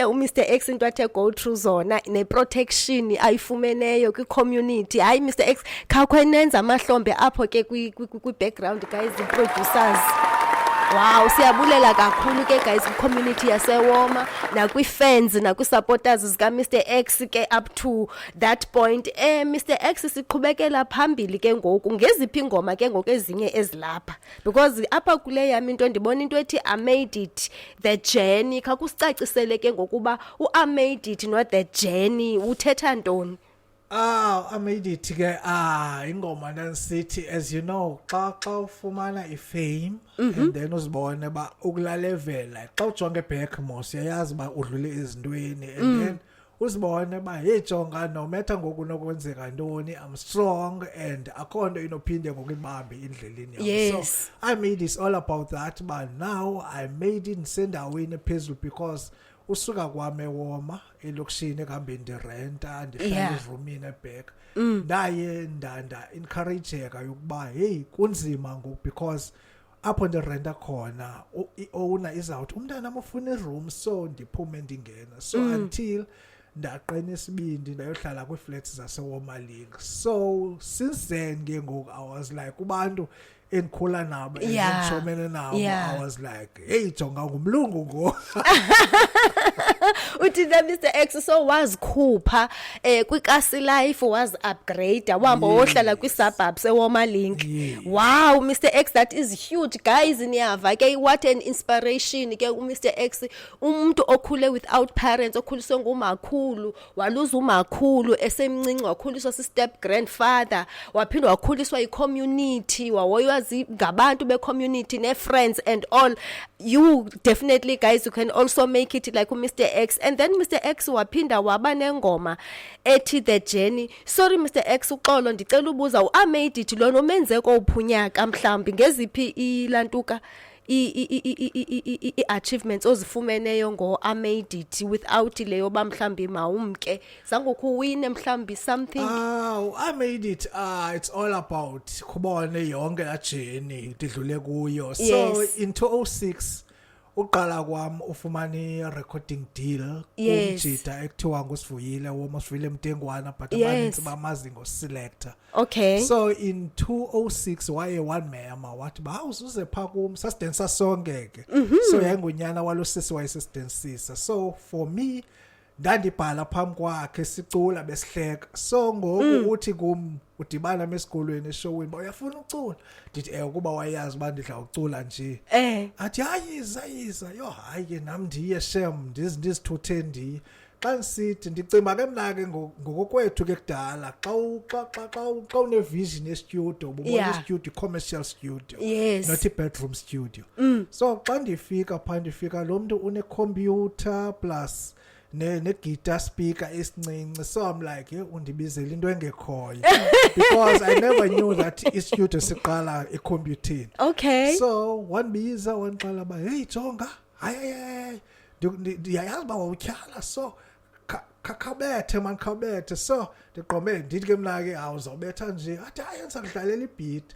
S4: uMr X into athe go through zona ne protection ayifumeneyo kwi community. Hayi Mr X khakwenenza amahlombe apho ke kwi background guys the producers. Wow siyabulela kakhulu ke guys ku community yaseWoma na kwi fans na kwi supporters zika Mr X ke up to that point. Mr X siqhubekela phambili ke ngoku ngeziphi ingoma ke ngoku ezinye ezilapha because apha kule yami into ndibona into ethi I made it the journey. Khakusicacisele ke ngokuba I made it not the journey uthetha ntoni?
S5: I made it ke ingoma nansithi as you know xa ufumana ifame and then uzibone ba ukulalevela xa ujonge back mos yayazi ba udlule ezintweni and then uzibone ba hey jonga no matter ngoku nokwenzeka ntoni I'm strong and akhona inophinde ngokubambe indleleni yami.
S4: Yes.
S5: So I made it all about that but now I made it sendaweni phezulu because usuka kwami eWoma elokishini kambe ndirenta ndihlala eroomini eback ndaye ndanda encourageka yokuba hey kunzima ngoku because apho ndirenta khona iowner izawuthi umntana amufuna iroom so ndiphume ndingena so until ndaqena isibindi ndayohlala kwi-flats zaseWoma League. So since then ke ngoku I was like kubantu endikhula nabo endishomene nabo I was like hey jonga ngumlungu ngo.
S4: Uthi Mr X so wazikhupha kwikasi life was upgrade wahamba wohlala kwi suburbs eWoma Link. Wow Mr X that is huge guys niyava ke what an inspiration ke uMr X umuntu okhule without parents okhuliswe ngumakhulu waluza umakhulu esemncinci wakhuliswa si step grandfather waphinda wakhuliswa icommunity wawoyazi ngabantu be community ne friends and all. You definitely guys you can also make it like Mr X. And then Mr X waphinda waba nengoma ethi the journey. Sorry Mr X uxolo ndicela ubuza I made it lo nomenze ko uphunyaka mhlambi ngeziphi ilantuka achievements ozifumeneyo ngo I made it without leyo ba mhlambi mawumke zangoku win mhlambi something.
S5: I made it it's all about kubone yonke la journey ndidlule kuyo. So in 2006 uqala kwami ufumana recording deal kumjita ekuthiwa ngusivuyile womasivuyile Mtengwana but abaninzi bamazi ngoselector.
S4: Okay.
S5: So in 2006 waye one mema wathi ba uzuze pha kum sasidance sonke ke. So yangunyana walosisi wayesesidansisa. So for me ndandibhala phambi kwakhe sicula besihleka. So ngoku uthi kum udibana esikolweni eshowini ba uyafuna ucula ndithi kuba wayazi ba ndidla ucula nje athi hayiza yo hayi ke nami ndiye shem ndizithuthe ndi xa ngisithi ndicimba ke mna ke ngokokwethu ke kudala xa une vision ye studio ubona studio commercial studio not a bedroom studio so xa ndifika lo muntu une computer plus ne guitar speaker esincinci so I'm like undibizela into engekhoyo because I never knew that i studio siqala e computing
S4: okay
S5: so wanbiza wanxala ba hey Jonga hayi ndiyayazi ba utyhala so khabethe so ndiqombe ndithi ke mna ke awuzobetha nje athi ayenza ngidlalela ibeat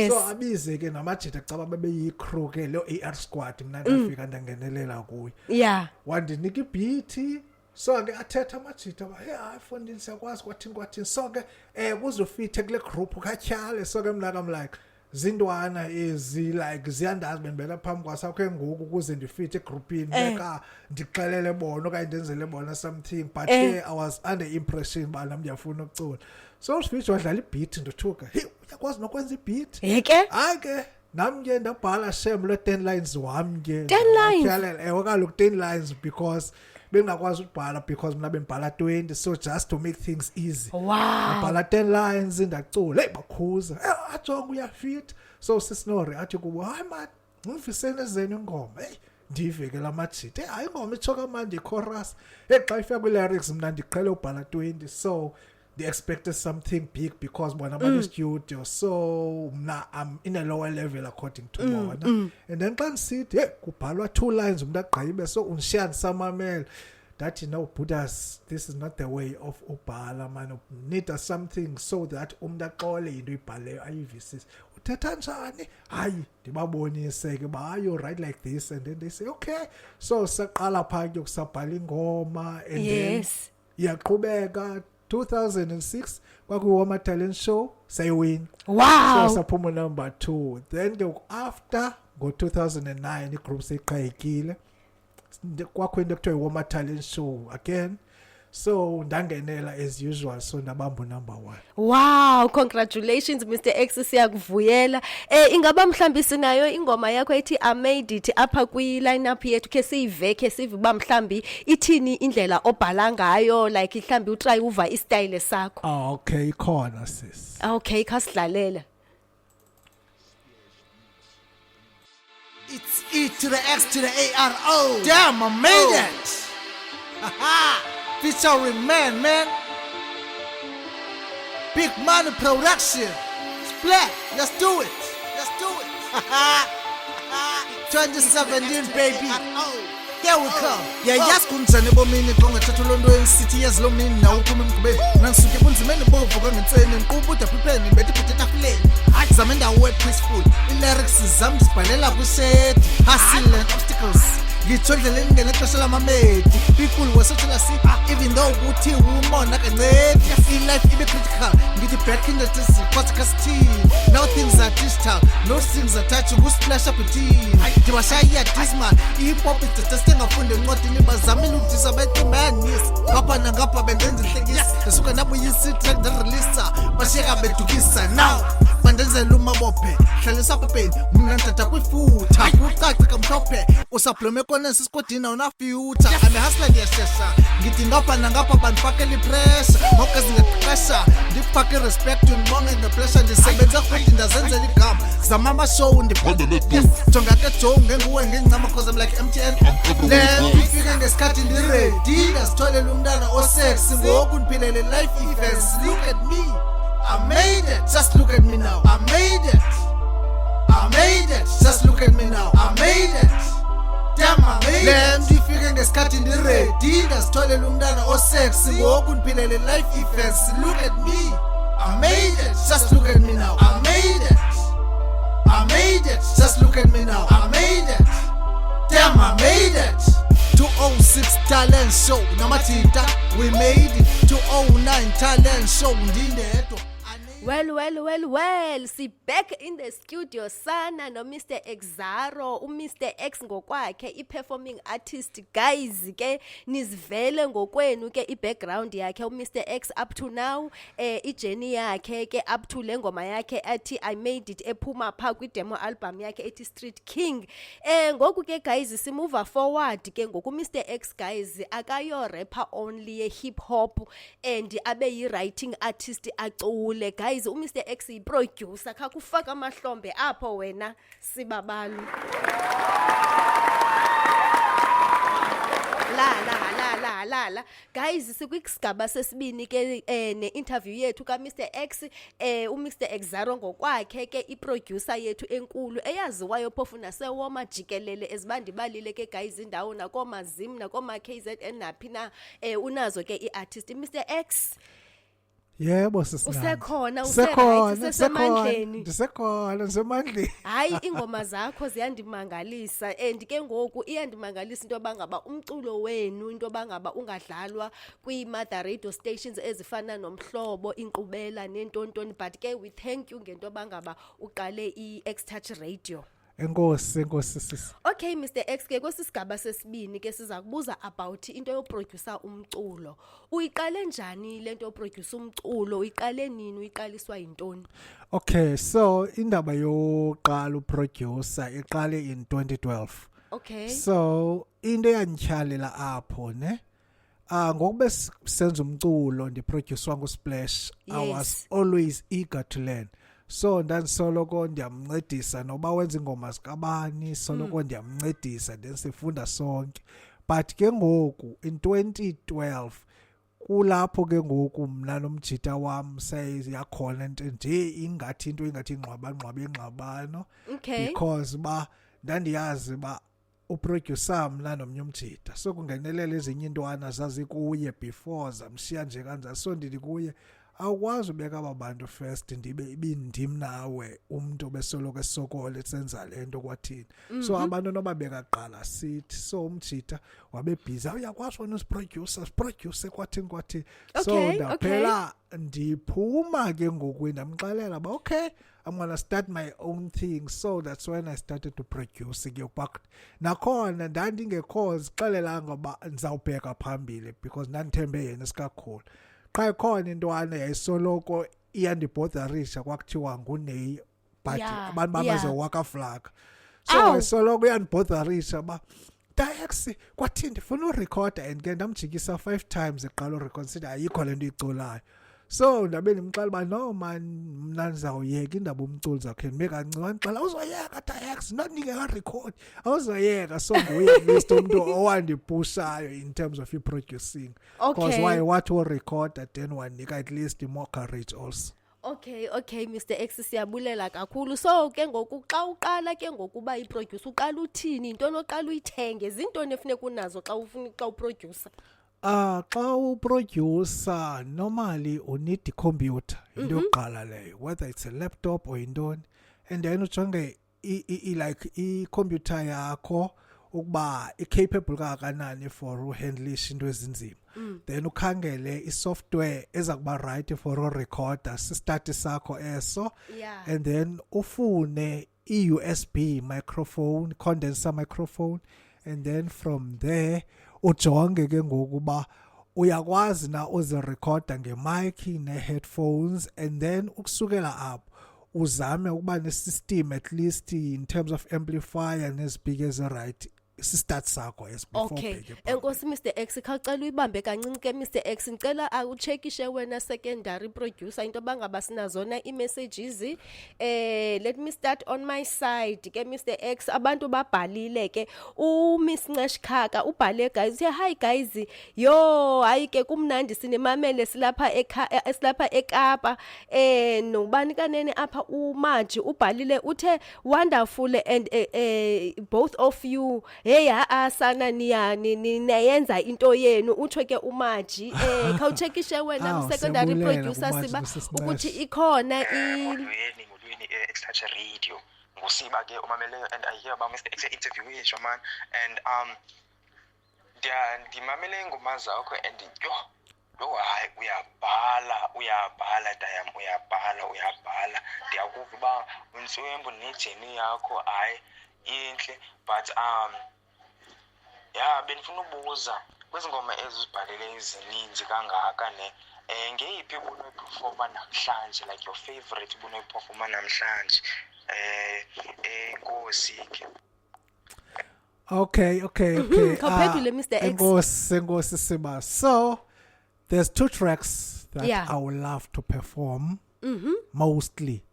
S5: so abize ke namajita caba bebeyi crew ke lo AR squad mina ndafika ndangenelela kuye wandinika ibeat so ke athetha amajita ba hey ayifundile siyakwazi kwathini so ke kuzofithe kule group katyhale so ke mna I'm like zindwana ezi like ziyandazi bendibela phambi kwasakho ngoku kuze ndifithe egroupini beka ndixelele bona okanye ndenzele bona something but I was under impression ba nami ndiyafuna ukucula so usifithe wadlala ibeat ndothuka hey uyakwazi nokwenza ibeat
S4: yeke
S5: hayi ke nami ke ndabhala shem lo 10 lines wami ke
S4: 10 lines
S5: kaloku 10 lines because bengakwazi ukubhala because mina bembhala 20 so just to make things easy ngibhala 10 lines ndacula hey bakhuza ajonga uyafit so sisinori athi kubo hayi man ngifisene zeni ingoma hey ndiveke lamajita hey hayi ingoma ichoka manje chorus hey xa ifika kwi lyrics mina ndiqhele ubhala 20 so they expected something big because bona ba studio so mna I'm in a lower level according to bona and then xa ngisithi hey kubhalwa 2 lines umuntu agqibe so unshiya samamela that Buddhas this is not the way of ubhala man need something so that umuntu axole into ibhale ayivisise uthetha njani hayi ndibabonise ke ba you write like this and then they say okay so saqala phakathi yokusabhala ingoma and then yaqhubeka 2006 kwakuwoma talent show sayiwin so saphuma number 2 then after go 2009 igroup seyiqhayekile kwakho into ekuthiwa iwoma talent show again so ndangenela as usual so ndabamba number 1
S4: wow congratulations Mr X siyakuvuyela ingaba mhlambi sinayo ingoma yakho ethi I made it apha kwi lineup yethu ke siyiveke sivuba mhlambi ithini indlela obhala ngayo like mhlambi utry uva istyle sakho
S5: okay khona sis
S4: okay khasidlalela
S2: It's E to the X to the ARO. Damn, I made it. Featuring man. Big Money Production. Splat, let's do it. 2017, baby. Here we come. Yayazi kunjani bomini kongathatha lonto encity yazilomini nawo uphuma emgubeni nangisuke bunzimeni bovu kangenseni ngiquba udaphipheni betiphethe etafuleni hayi zame ndawo peaceful i-lyrics zami zibhalela kwiset hustle and obstacles ngitsho endleleni ngelexesha lamamedi people wasethelela si even though ukuthi umona kancedi i-life ibe critical ngithi back in the days podcast now things are digital no things are touch ukusplash up itin ndibashaya disman i-hip-hop is ngafunde encwadini bazamile ukudisa betimbanisi ngapha nangapha bendenza inhlekisa esuka nabuyisa itrack nderelisa bashiyeka bedukisa now bandenzela umabophe hlalisa papeni mna ndada kwifutha kucaca kamhlophe usablome konensi isikodini awunafuture amehasla ndiyashesha ngithi ngapha nangapha bandifakela ipressure ngokazi ngeqesha ndikufake irespect ndibonge ngeplesha ndisebenze futhi ndazenzela igama zama amashow jonga ke Joe ngenguwe ngencama cause I'm like MTN Ifike ngesikhathi ndiredi ngasitholela umntana osexy ngoku ndiphilele life events look at me I made it just look at me now I made it just look at me now I made it damn I made it ifike ngesikhathi ndiredi ngasitholela umntana osexy ngoku ndiphilele life events look at me I made it just look at me now I made it just look at me now I made it damn I made it 206 talent show namatita we made it 209 talent show ndindedwa
S4: Well, si back in the studio sana no Mr. Exaro, Mr. X ngokwakhe i-performing artist. Guys ke nizivele ngokwenu ke i-background yakhe Mr. X up to now, i-journey yakhe ke up to le ngoma yakhe athi I Made It ephuma pha kwi-demo album yakhe ethi Street King. Ngoku ke guys simove forward ke ngoku Mr. X guys akayo rapper only ye hip hop and abe yi-writing artist acule. Guys Mr. X yi-producer khakufaka amahlombe apho wena sibabalu. La guys sikwisigaba sesibini ke ne-interview yethu ka Mr. X Mr. Exaro ngokwakhe ke i-producer yethu enkulu eyaziwayo phofu nasewoma jikelele ezibandibalile ke guys indawo nakomazim nakoma KZN naphi na unazo ke i-artist Mr. X.
S5: Yebo sisina.
S4: Usekhona usemandleni.
S5: Ndisekhona.
S4: Hayi ingoma zakho ziyandimangalisa and ke ngoku iyandimangalisa into bangaba umculo wenu into bangaba ungadlalwa kwi-mother radio stations ezifana nomhlobo inkqubela nentontoni but ke we thank you ngento bangaba uqale i-X-Touch Radio.
S5: Enkosi sisi.
S4: Okay Mr. X ke kwesisigaba sesibini ke siza kubuza about into yoproducer umculo. Uyiqale njani lento yoproducer umculo? Uyiqale nini? Uyiqaliswa yintoni?
S5: Okay, so indaba yoqala uproducer iqale in 2012.
S4: Okay.
S5: So into yantyhalela apho ne ngokube senza umculo ndiproducer nguSplash. I was always eager to learn. So ndandisoloko ndiyamncedisa noba wenza ingoma zikabani soloko ndiyamncedisa then sifunda sonke. But ke ngoku in 2012 kulapho ke ngoku mna nomjita wam sayakhona nje ingathi into ingathi ingxabano.
S4: Okay.
S5: Because ba ndandiyazi ba uproducer mna nomnye umjita so kungenelela ezinye intwana zazikuye before zamshiya nje kanjalo so ndithi kuye awukwazi ubeka abantu first ndibe ibindim nawe umuntu besoloko esokole senza lento kwathini. So abantu noba bekaqala sithi so umjita wabe busy uyakwazi wona usiproduce kwathini. So ndaphela ndiphuma ke ngoku ndamxelela ba okay I'm going to start my own thing. So that's when I started to produce ke back. Nakhona ndandingekho zixelelanga ba ndizawubheka phambili because ndandithembe yena sikakhulu. Xa khona intwana yayisoloko iyandibotharisha kwakuthiwa nguney but abantu babezowaka flag. So isoloko iyandibotharisha ba Dax kwathi ndifuna urecorda and ke ndamjikisa 5 times eqala ureconsider ayikho lento iculayo. So ndabe ndimxela ba no man mna ndizawuyeka indaba umculo zakhe ndime kancane xela uzoyeka Dax not ningeka record awuzoyeka so nguye list umuntu owandipushayo in terms of producing because why what will record then wanika at least more courage also.
S4: Okay Mr. X siyabulela kakhulu. So ke ngoku xa uqala ke ngokuba iproducer uqala uthini into noqala uyithenge zintoni efuneka unazo xa uproducer?
S5: Xa uproducer normally you need the computer into yokuqala leyo whether it's a laptop or intoni and then ujonge like i-computer yakho ukuba i-capable kangakanani for uhandlisha into ezinzima. Then ukhangele i-software eza kuba right for urecorder sistati sakho eso and then ufune i-USB microphone condenser microphone and then from there ujonge ke ngokuba uyakwazi na uzirecorda ngemic ne-headphones and then ukusukela apho uzame ukuba ne-system at least in terms of amplifier nezibhike right start sakho as before.
S4: Okay enkosi Mr. X khacela uyibambe kancinci ke Mr. X ngicela akucheckishe wena secondary producer into bangaba sinazona i-messages let me start on my side ke Mr. X abantu babhalile ke Miss Ncesh Khaka ubhale guys hi guys yo hayi ke kumnandi sinemamele silapha eKapa nobani kanene apha uMaji ubhalile uthe wonderful and both of you hey sana niyenza into yenu utsho ke uMaji khawucheckishe wena secondary producer siba ukuthi ikhona
S6: ngolweni X-Touch Radio ngusiba ke umameleyo and I hear about Mr. X interview with your man and ndimamele ingoma zakho and yo hayi uyabhala ithembu nejourney yakho hayi inhle but yeah benifuna ubuza kwezingoma ezibhalele ezininzi kangaka ne ngeyiphi ubunoyiperforma namhlanje like your favorite ubunoyiperforma namhlanje Nkosi ke
S5: Okay.
S4: Khawuphendule, Mr. X.
S5: Enkosi Siba. So there's 2 tracks that
S4: Yeah.
S5: I would love to perform. Mostly.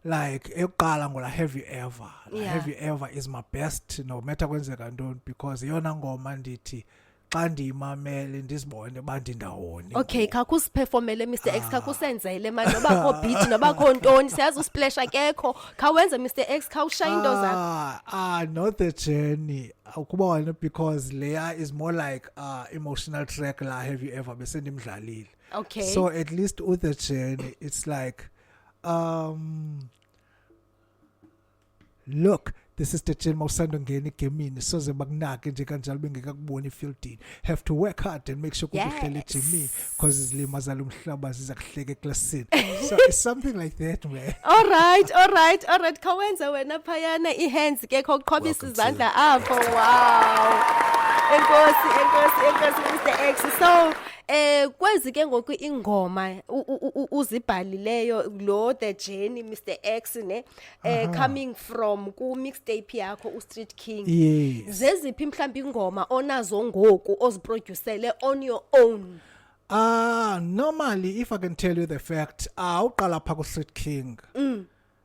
S5: Like eyokuqala ngola Have You Ever.
S4: Yeah.
S5: Have You Ever is my best no matter kwenzeka ntoni because yona ngoma ndithi xa ndiyimamele ndizibone bandindawoni.
S4: Okay, khakusiperformele Mr. X, khakusenzele manje noba kho beat noba kho ntoni siyazi usplash akekho. Khawenze Mr. X, khawushaya into zakho.
S5: Not the journey. Ukuba wena because Leia is more like emotional track la Have You Ever bese ndimdlalile.
S4: Okay.
S5: So at least with the journey it's like look, this is the journey mawusanda ngena egemini soze bakunake nje kanjalo bengekakubona efieldini. Have to work hard and make sure ukuthi uhlele ejimini because izilima zalo mhlaba zizakuhleka eklasini. So it's something like that, man.
S4: All right. Khawenze wena phayana ihands ke khoqhobisa izandla apho. Wow. Enkosi Mr. X. So kwezi ke ngoku ingoma uzibhalileyo lo the journey Mr. X ne coming from ku mixtape yakho uStreet King.
S5: Yes.
S4: Zeziphi mhlawumbe ingoma onazo ngoku oziproducele on your own?
S5: Normally if I can tell you the fact, uqala pha ku Street King.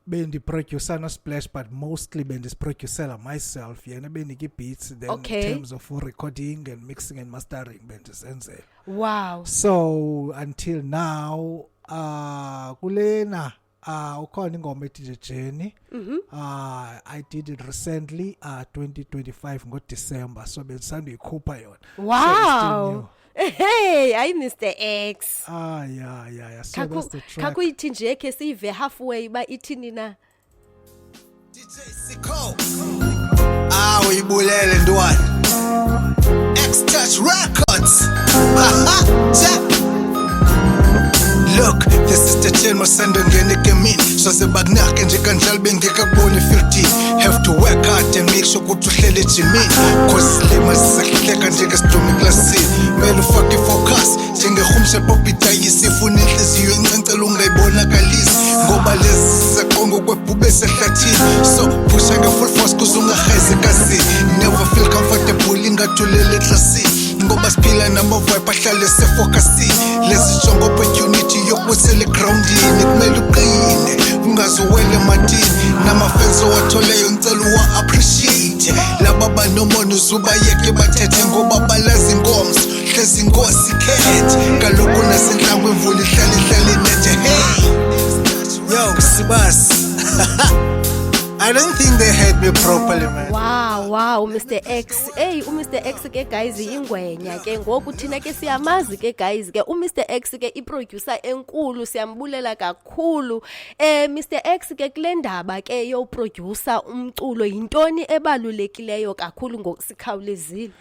S5: Bendi producer no Splash but mostly bendi producer myself yena beniki beats then
S4: Okay.
S5: in terms of recording and mixing and mastering bendi senze.
S4: Wow.
S5: So until now kulena ukhona ingoma ethi Journey. I did it recently 2025 ngoDecember so bensanda uyikhupha yona.
S4: Wow. Hey, I Mr. X.
S5: Yeah. So that's the track.
S4: Kakuyithi nje ke sive halfway ba ithini na?
S2: DJ Siko. Uyibulele ntwana. X-Touch Records. Check. Look, this is the chain masanda ngene egemini soze bakunake nje kanjalo bengekakubona efieldini. Have to work hard and make sure ukuthi uhlele ejimini cause lima zisahleka njengesidumi eklasini. Mele ufake focus njengehumshe popita yisifuna inhliziyo encancela ungayibonakalisi ngoba lezi ziseqongo kwebhube sehlathini. So pusha nge-full force kuze ungahayise ekasini. Never feel comfortable ingathulele eklasini ngoba siphila nama-vibe ahlale sefocusini. Lezi jongo opportunity yokwesela egroundini kumele uqine ungazuwele ematini namafensi owatholeyo ngicela uwa-appreciate. Laba banomona uzubayeke bathethe ngoba balazi ingomso hlezi inkosi khethe kaloku nasenhlango imvula ihlale inethe. Hey yo Sibas. I don't think they heard me properly, man.
S4: Wow Mr. X. Hey uMr. X ke guys ingwenya ke ngoku thina ke siyamazi ke guys ke uMr. X ke iproducer enkulu siyambulela kakhulu. Mr. X ke kule ndaba ke yo producer umculo yintoni ebalulekileyo kakhulu ngosikhawulezile?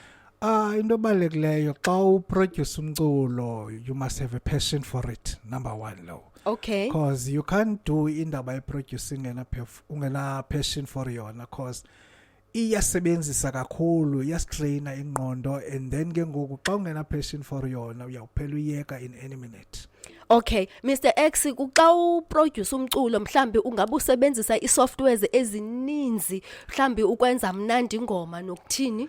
S5: Into ebalulekileyo xa uproduce umculo you must have a passion for it, number 1 lo.
S4: Okay.
S5: Because you can't do indaba producing ungena passion for yona cause iyasebenzisa kakhulu iyastraina ingqondo and then ke ngoku xa ungena passion for yona uyawuphela uyeka in any minute.
S4: Okay, Mr. X xa uproduce umculo mhlambi ungabe usebenzisa isoftwares ezininzi mhlambi ukwenza mnandi ingoma nokuthini?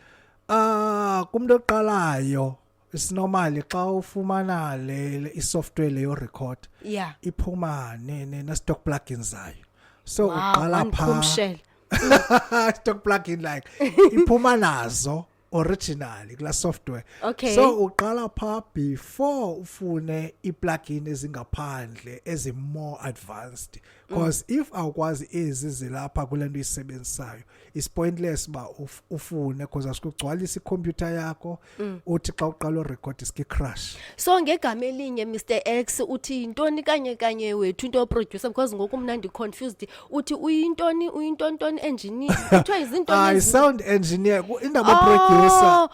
S5: Kumuntu oqalayo it's normally xa ufumana le isoftware leyo record
S4: Yeah.
S5: iphuma ne stock plugins zayo. So
S4: Wow,
S5: uqala pha stock plugin like iphuma nazo originally kula software.
S4: Okay.
S5: So uqala pha before ufune iplugin ezingaphandle ezi more advanced because if awukwazi ezizilapha kulento isebenzisayo is pointless ba ufune because asikugcwalisa icomputer yakho uthi xa uqala record iske crash.
S4: So ngegama elinye Mr. X uthi intoni kanye wethu into producer because ngoku mina ndi confused uthi uyintoni engineer kuthiwa izinto
S5: I sound engineer indaba producer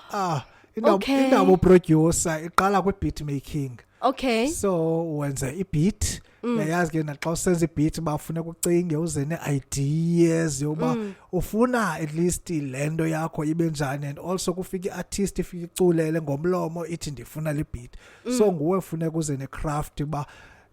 S5: indaba producer iqala kwi beat making
S4: Okay.
S5: So wenza ibeat yayazi ke naxa usenza ibeat bafuna ukucinge uze ne-ideas yoba ufuna at least lento yakho ibe njani, and also kufika i-artist ifika iculele ngomlomo ithi ndifuna le beat. So nguwe funeka uze ne-craft ba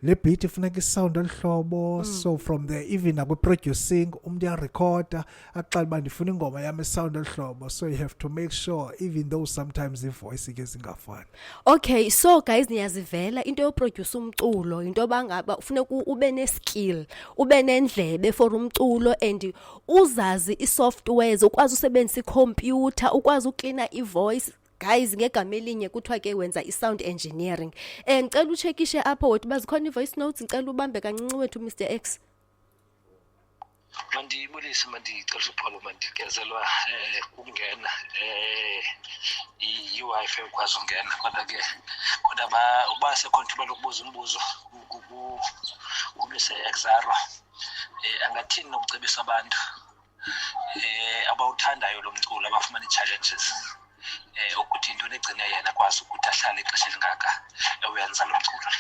S5: le beat ifuneka isound elihlobo. So from there even nakwi-producing umuntu uyarecorda axela uba ndifuna ingoma yami isound elihlobo. So you have to make sure even though sometimes ivoice ke zingafani.
S4: Okay, so guys niyazivela into yoproduce umculo into bangaba ufuneka ube ne-skill, ube nendlebe for umculo, and uzazi i-softwares, ukwazi usebenzisa i-computer, ukwazi uklina i-voice. Guys ngegama elinye kuthiwa ke wenza i-sound engineering. Ngicela ucheckishe apho wethu bazikhona i-voice notes, ngicela ubambe kancinci wethu Mr X.
S7: Mandibulise mandicela uxolo mandikezelwa ukungena i-Wi-Fi ukwazi ungena kodwa ke uba sekhontribela ukubuza umbuzo umise Exaro angathini nokucebisa abantu abawuthandayo lo mculo abafumana i-challenges ukuthi into negcina yena kwazi ukuthi ahlale ixesha elingaka ewenza lo mculo.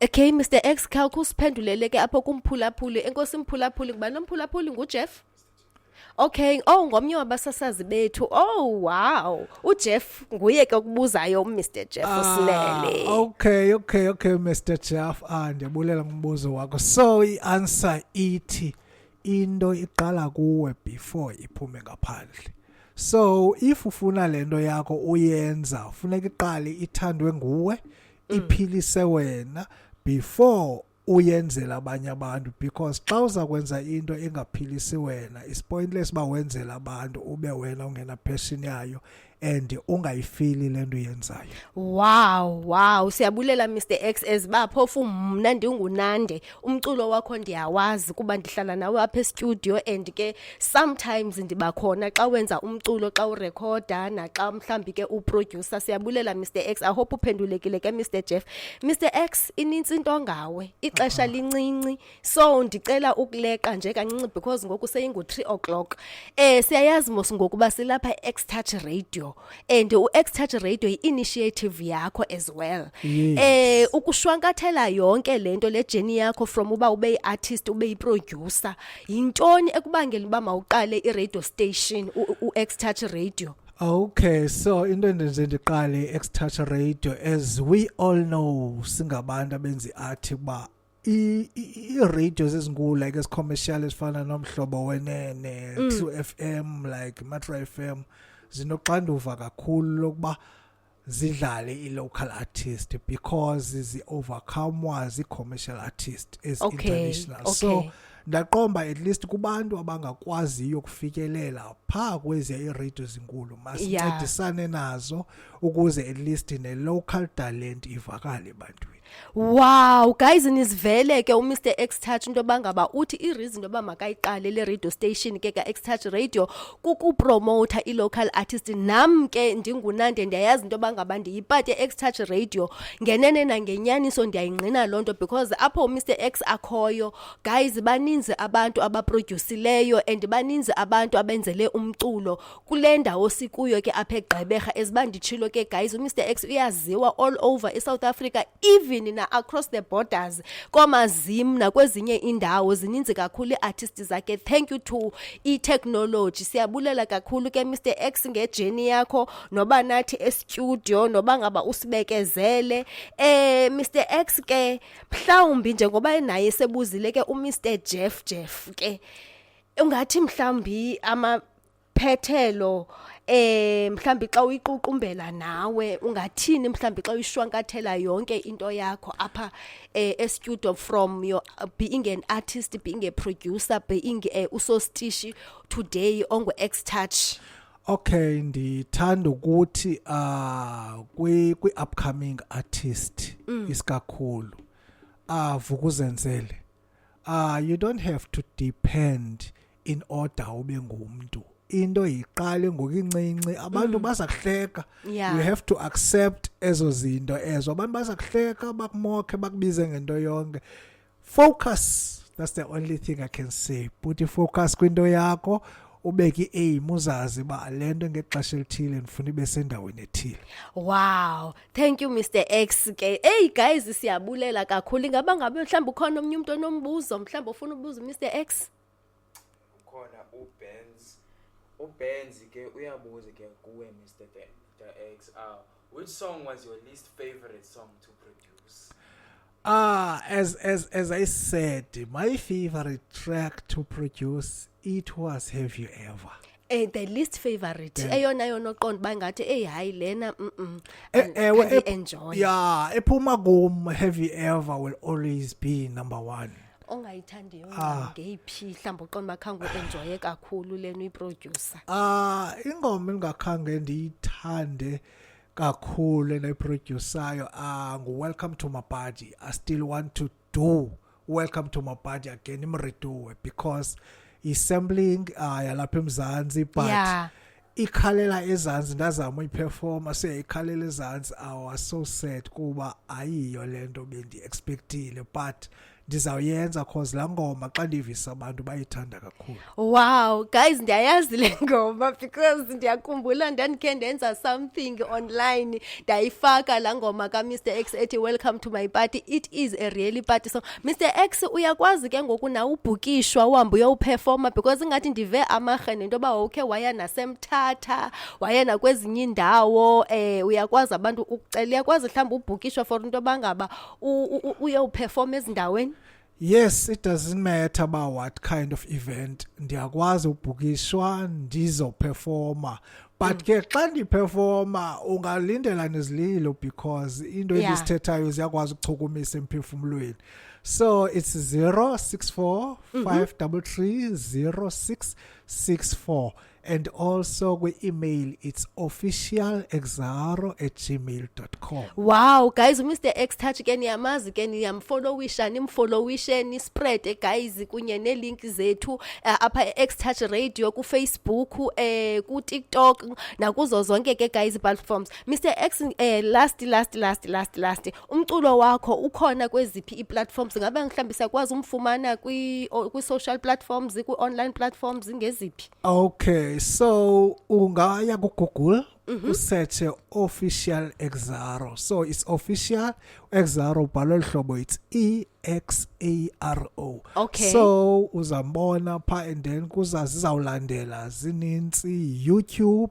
S4: Okay Mr X khawukho usiphendulele ke apho kumphulaphuli. Enkosi mphulaphuli ngubani nomphulaphuli nguJeff? Okay, ngomnye wabasasazi bethu. Oh wow, uJeff nguye ke ukubuzayo Mr Jeff usilele.
S5: Okay Mr Jeff, ndiyabulela ngombuzo wakho. So i-answer ithi into iqala kuwe before iphume ngaphandle. So if ufuna lento yakho uyenza funeka iqale ithandwe nguwe, iphilise wena before uyenzela abanye abantu, because xa uza kwenza into engaphilisi wena is pointless ba wenzela abantu ube wena ungena passion yayo and ungayifili lento uyenzayo.
S4: Wow siyabulela Mr X ezibaphofu mna ndingunande umculo wakho ndiyawazi kuba ndihlala nawe apha e-studio, and ke sometimes ndibakhona xa wenza umculo xa urecorda naxa mhlambi ke uproducer. Siyabulela Mr X, I hope uphendulekile ke Mr Jeff. Mr X inintsi into ngawe, ixesha lincinci, so ndicela ukuleqa nje kancinci because ngoku seyingu 3:00. Siyayazi mos ngokuba silapha X-Touch Radio, and u-X-Touch Radio i-initiative yakho as well.
S5: Yes.
S4: Ukushwankathela yonke lento le journey yakho from uba ube yi-artist ube yi-producer, yintoni ekubangela uba mawuqale i-radio station u-X-Touch Radio?
S5: Okay, so into endenze ndiqale i-X-Touch Radio, as we all know singabantu abenza i-art kuba i-radios ezinkulu like ezi-commercial ezifana nomhlobo wenene, True FM, like Metro FM, zinoxanduva kakhulu lokuba zidlale i-local artist because zi-overcome zi-commercial artist as international. So ndaqomba at least kubantu abangakwaziyo ukufikelela phaa kweziya i-radio zinkulu masincedisane nazo ukuze at least ne-local talent ivakale ebantwini.
S4: Wow guys nizivele ke uMr X-Touch into bangaba uthi i-reason yoba makayiqale le radio station ke ka X-Touch Radio kukupromoter i-local artist. Nam ke ndingunande ndiyayazi into bangaba ndiyipati X-Touch Radio ngenene nangenyaniso ndiyayingqina lonto because apho uMr X akhoyo guys baninzi abantu abaproducileyo and baninzi abantu abenzele umculo kule ndawo sikuyo ke apha eGqeberha ezibanditshilo ke guys uMr X uyaziwa all over eSouth Africa, even na across the borders kwamazim nakwezinye indawo zininzi kakhulu iartists zakhe. Thank you to i-technology. Siyabulela kakhulu ke Mr X ngejourney yakho noba nathi e-studio noba ngaba usibekezele. Mr X ke mhlawumbi njengoba naye sebuzile ke uMr Jeff ke ungathi mhlawumbi amaphethelo mhlambi xa uyiququmbela nawe ungathini mhlambi xa uyishwankathela yonke into yakho apha e-studio from your being an artist, being a producer, being usostishi today ongo X-Touch?
S5: Okay, ndithanda ukuthi kwi-upcoming artist isikakhulu vukuzenzele, you don't have to depend in order ube ngumuntu. Into yiqale ngokuncinci abantu bazakuhleka. You have to accept ezo zinto ezo abantu bazakuhleka bakumokhe bakubize ngento yonke. Focus, that's the only thing I can say. Put focus kwinto yakho ubeke i-aim uzazi ba lento ngexesha elithile ndifuna ibe sendaweni ethile.
S4: Wow, thank you Mr X ke. Hey guys, siyabulela kakhulu. Ingaba ngabe mhlawumbe ukhona omnye umuntu onombuzo, mhlawumbe ufuna ubuza Mr X?
S3: Ukhona uBenz ke uyabuza ke kuwe Mr X. Which song was your least favorite song to produce?
S5: As I said, my favorite track to produce, it was Have You Ever.
S4: The least favorite. Eyona yona oqonda bangathi hayi lena enjoy.
S5: Yeah, ephuma kum Have You Ever will always be number 1.
S4: Ongayithandi yona ngeyiphi mhlawumbe uqonda bakhange enjoy kakhulu lena uyiproducer.
S5: Ingoma engakhange ndiyithande kakhulu enayiprodusayo Welcome to My Party. I still want to do Welcome to My Party again imredo because sampling yalapha eMzansi but ikhalela ezansi ndazama uyiperforma ikhalela ezansi. I was so sad kuba ayiyo lento bendi expectile but ndizawuyenza cause la ngoma xa ndivisa abantu bayithanda kakhulu.
S4: Wow guys, ndiyayazi le ngoma because ndiyakhumbula ndandikhe ndenza something online ndayifaka la ngoma ka Mr X ethi Welcome to My Party. It is a really party song. Mr X uyakwazi ke ngoku na ubhukishwa uhambe uyoperforma because ngathi ndive amarhene into ba okay waya nasemthatha waya nakwezinye indawo uyakwazi abantu ukucela uyakwazi mhlawumbe ubhukishwa for into bangaba uyoperform ezindaweni.
S5: Yes, it doesn't matter about what kind of event. Ndiyakwazi ubhukishwa ndizoperforma. But ke xa ndiperforma ungalindela nezililo because into endisithethayo ziyakwazi ukuchukumisa emphefumulweni. So it's 064 533 0664 and also we email it's officialexaro@gmail.com.
S4: Wow guys, Mr X Touch ke niyamazi ke niyamfollowisha nimfollowishe ni spread guys kunye ne link zethu apha X Touch Radio ku Facebook ku TikTok nakuzo zonke ke guys platforms. Mr X last umculo wakho ukhona kweziphi i-platforms ngabe mhlawumbe siyakwazi umfumana kwi social platforms ku online platforms ngeziphi?
S5: Okay, so ungaya ku Google usearch official Exaro. So it's official Exaro bhalwe hlobo it's EXARO.
S4: Okay.
S5: So uzambona pha and then kuzawulandela zinintsi YouTube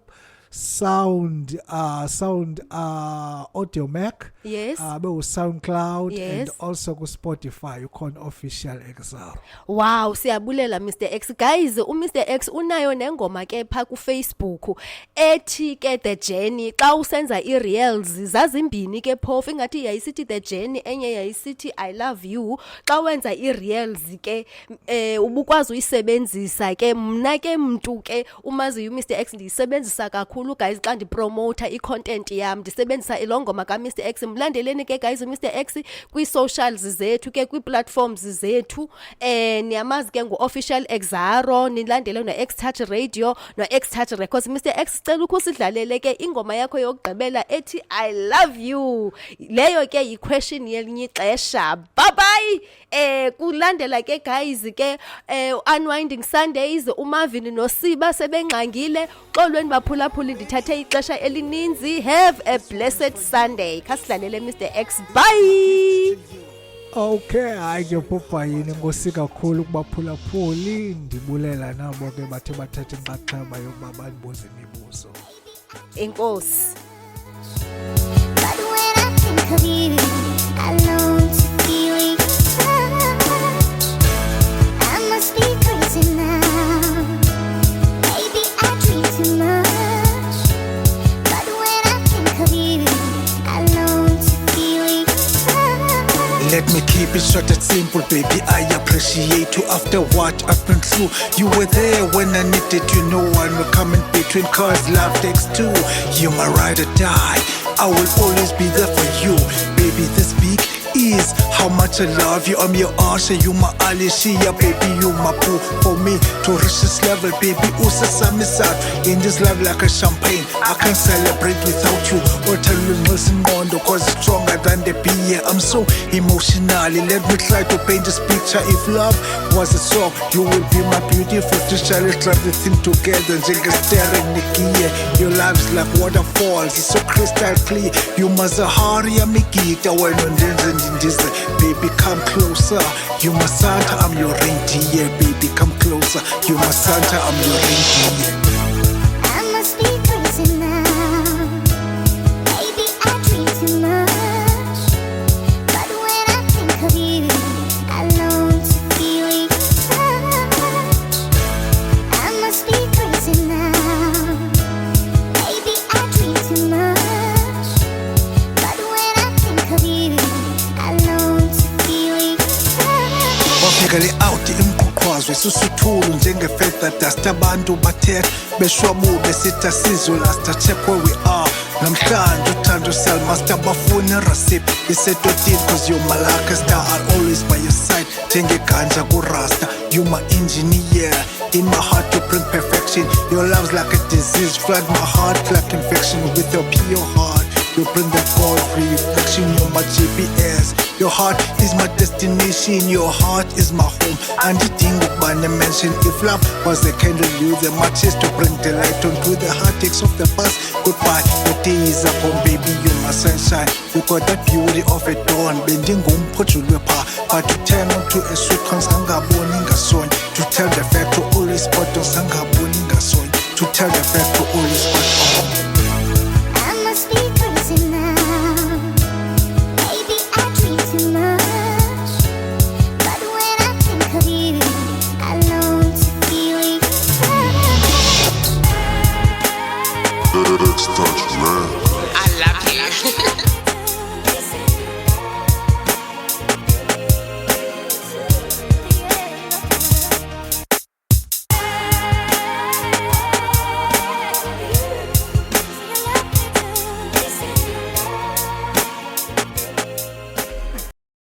S5: Sound Audio Mac,
S4: yes,
S5: SoundCloud,
S4: yes,
S5: and also ku Spotify ukhona official Exaro.
S4: Wow, siyabulela Mr X guys. Mr X unayo nengoma ke pha ku Facebook ethi ke The Journey. Xa usenza i-reels zazimbini ke phofu ingathi yayisithi The Journey enye yayisithi I Love You. Xa wenza i-reels ke ubukwazi uyisebenzisa ke mna ke mntu ke umazi Mr X ndiyisebenzisa kakhulu guys xa ndipromote i-content yami ndisebenzisa ilongoma ka Mr X. Mlandeleni ke guys Mr X kwi socials zethu ke kwi platforms zethu niyamazi ke ngu-official Exaro nilandele no X Touch Radio no X Touch Records. Mr X sicela ukusidlalele ke ingoma yakho yokugqibela ethi I Love You. Leyo ke yi-question yelinye ixesha. Bye bye. Kulandela ke guys ke Unwinding Sundays uMarvin noSiba sebengxangile xolweni baphulaphula ndithathe ixesha elininzi. Have a blessed Sunday. Khasidlalele Mr X. Bye.
S5: Okay, hayi ke popa yini ngosi kakhulu kubaphulaphuli ndibulela nabo ke bathe bathatha inxaxheba yokuba banibuze imibuzo.
S4: Enkosi.
S8: But when I think of you, I long to feel your touch. I must be crazy now. Maybe I dream too much. But when I think of you, I long to feel your touch.
S1: Let me keep it short and simple, baby. I appreciate you after what I've been through. You were there when I needed you. No one will come in between, cause love takes two. You're my ride or die. I will always be there for you. Baby, this big is how much I love you. I'm your Asha, you my Alicia. Baby, you my boo. For me to reach this level, baby, usasamiss out. In this love like a champagne, I can't celebrate without you. Or tell you Wilson Mondo, cause it's stronger than Sunday be here. I'm so emotionally. Let me try to paint this picture. If love was a song, you will be my beautiful teacher. Let's love the thing together. Staring Nikia. Your love's like waterfalls. It's so crystal clear. You must hurry and make it. When in this, baby, come closer. You my Santa, I'm your reindeer. Baby, come closer. You my Santa, I'm your reindeer.
S8: I must be crazy now. Maybe I dream too much. But when I think of you, I long to feel your touch. I must be crazy now. Maybe I dream too much. But when I think of you, I long to feel your touch.
S1: Wafikele out imqhuqhwazwe susuthulu njengefeather dust abantu bathetha beshwabu besithi asizwe last check where we are namhlanje uthando selmaster bafuna irecipe isetotini cause you're my lucky star I'll always by your side njengeganja kurasta you my engineer in my heart you bring perfection your love's like a disease flood my heart like infection with your pure heart you bring the God-free reflection, you're my GPS. Your heart is my destination, your heart is my home. And the thing about the mention, if love was the candle, you the matches to bring the light onto the heartaches of the past. Goodbye, your day is up on baby, you're my sunshine. You got the beauty of a dawn, bending home, put you pa. But to turn on to a sweet consanga boninga son. To tell the fact to always spot on sanga boninga son. To tell the fact to always spot on.
S8: I must be crazy now. Maybe I dream too much. But when I think of you, I long to feel your touch.
S9: I love you.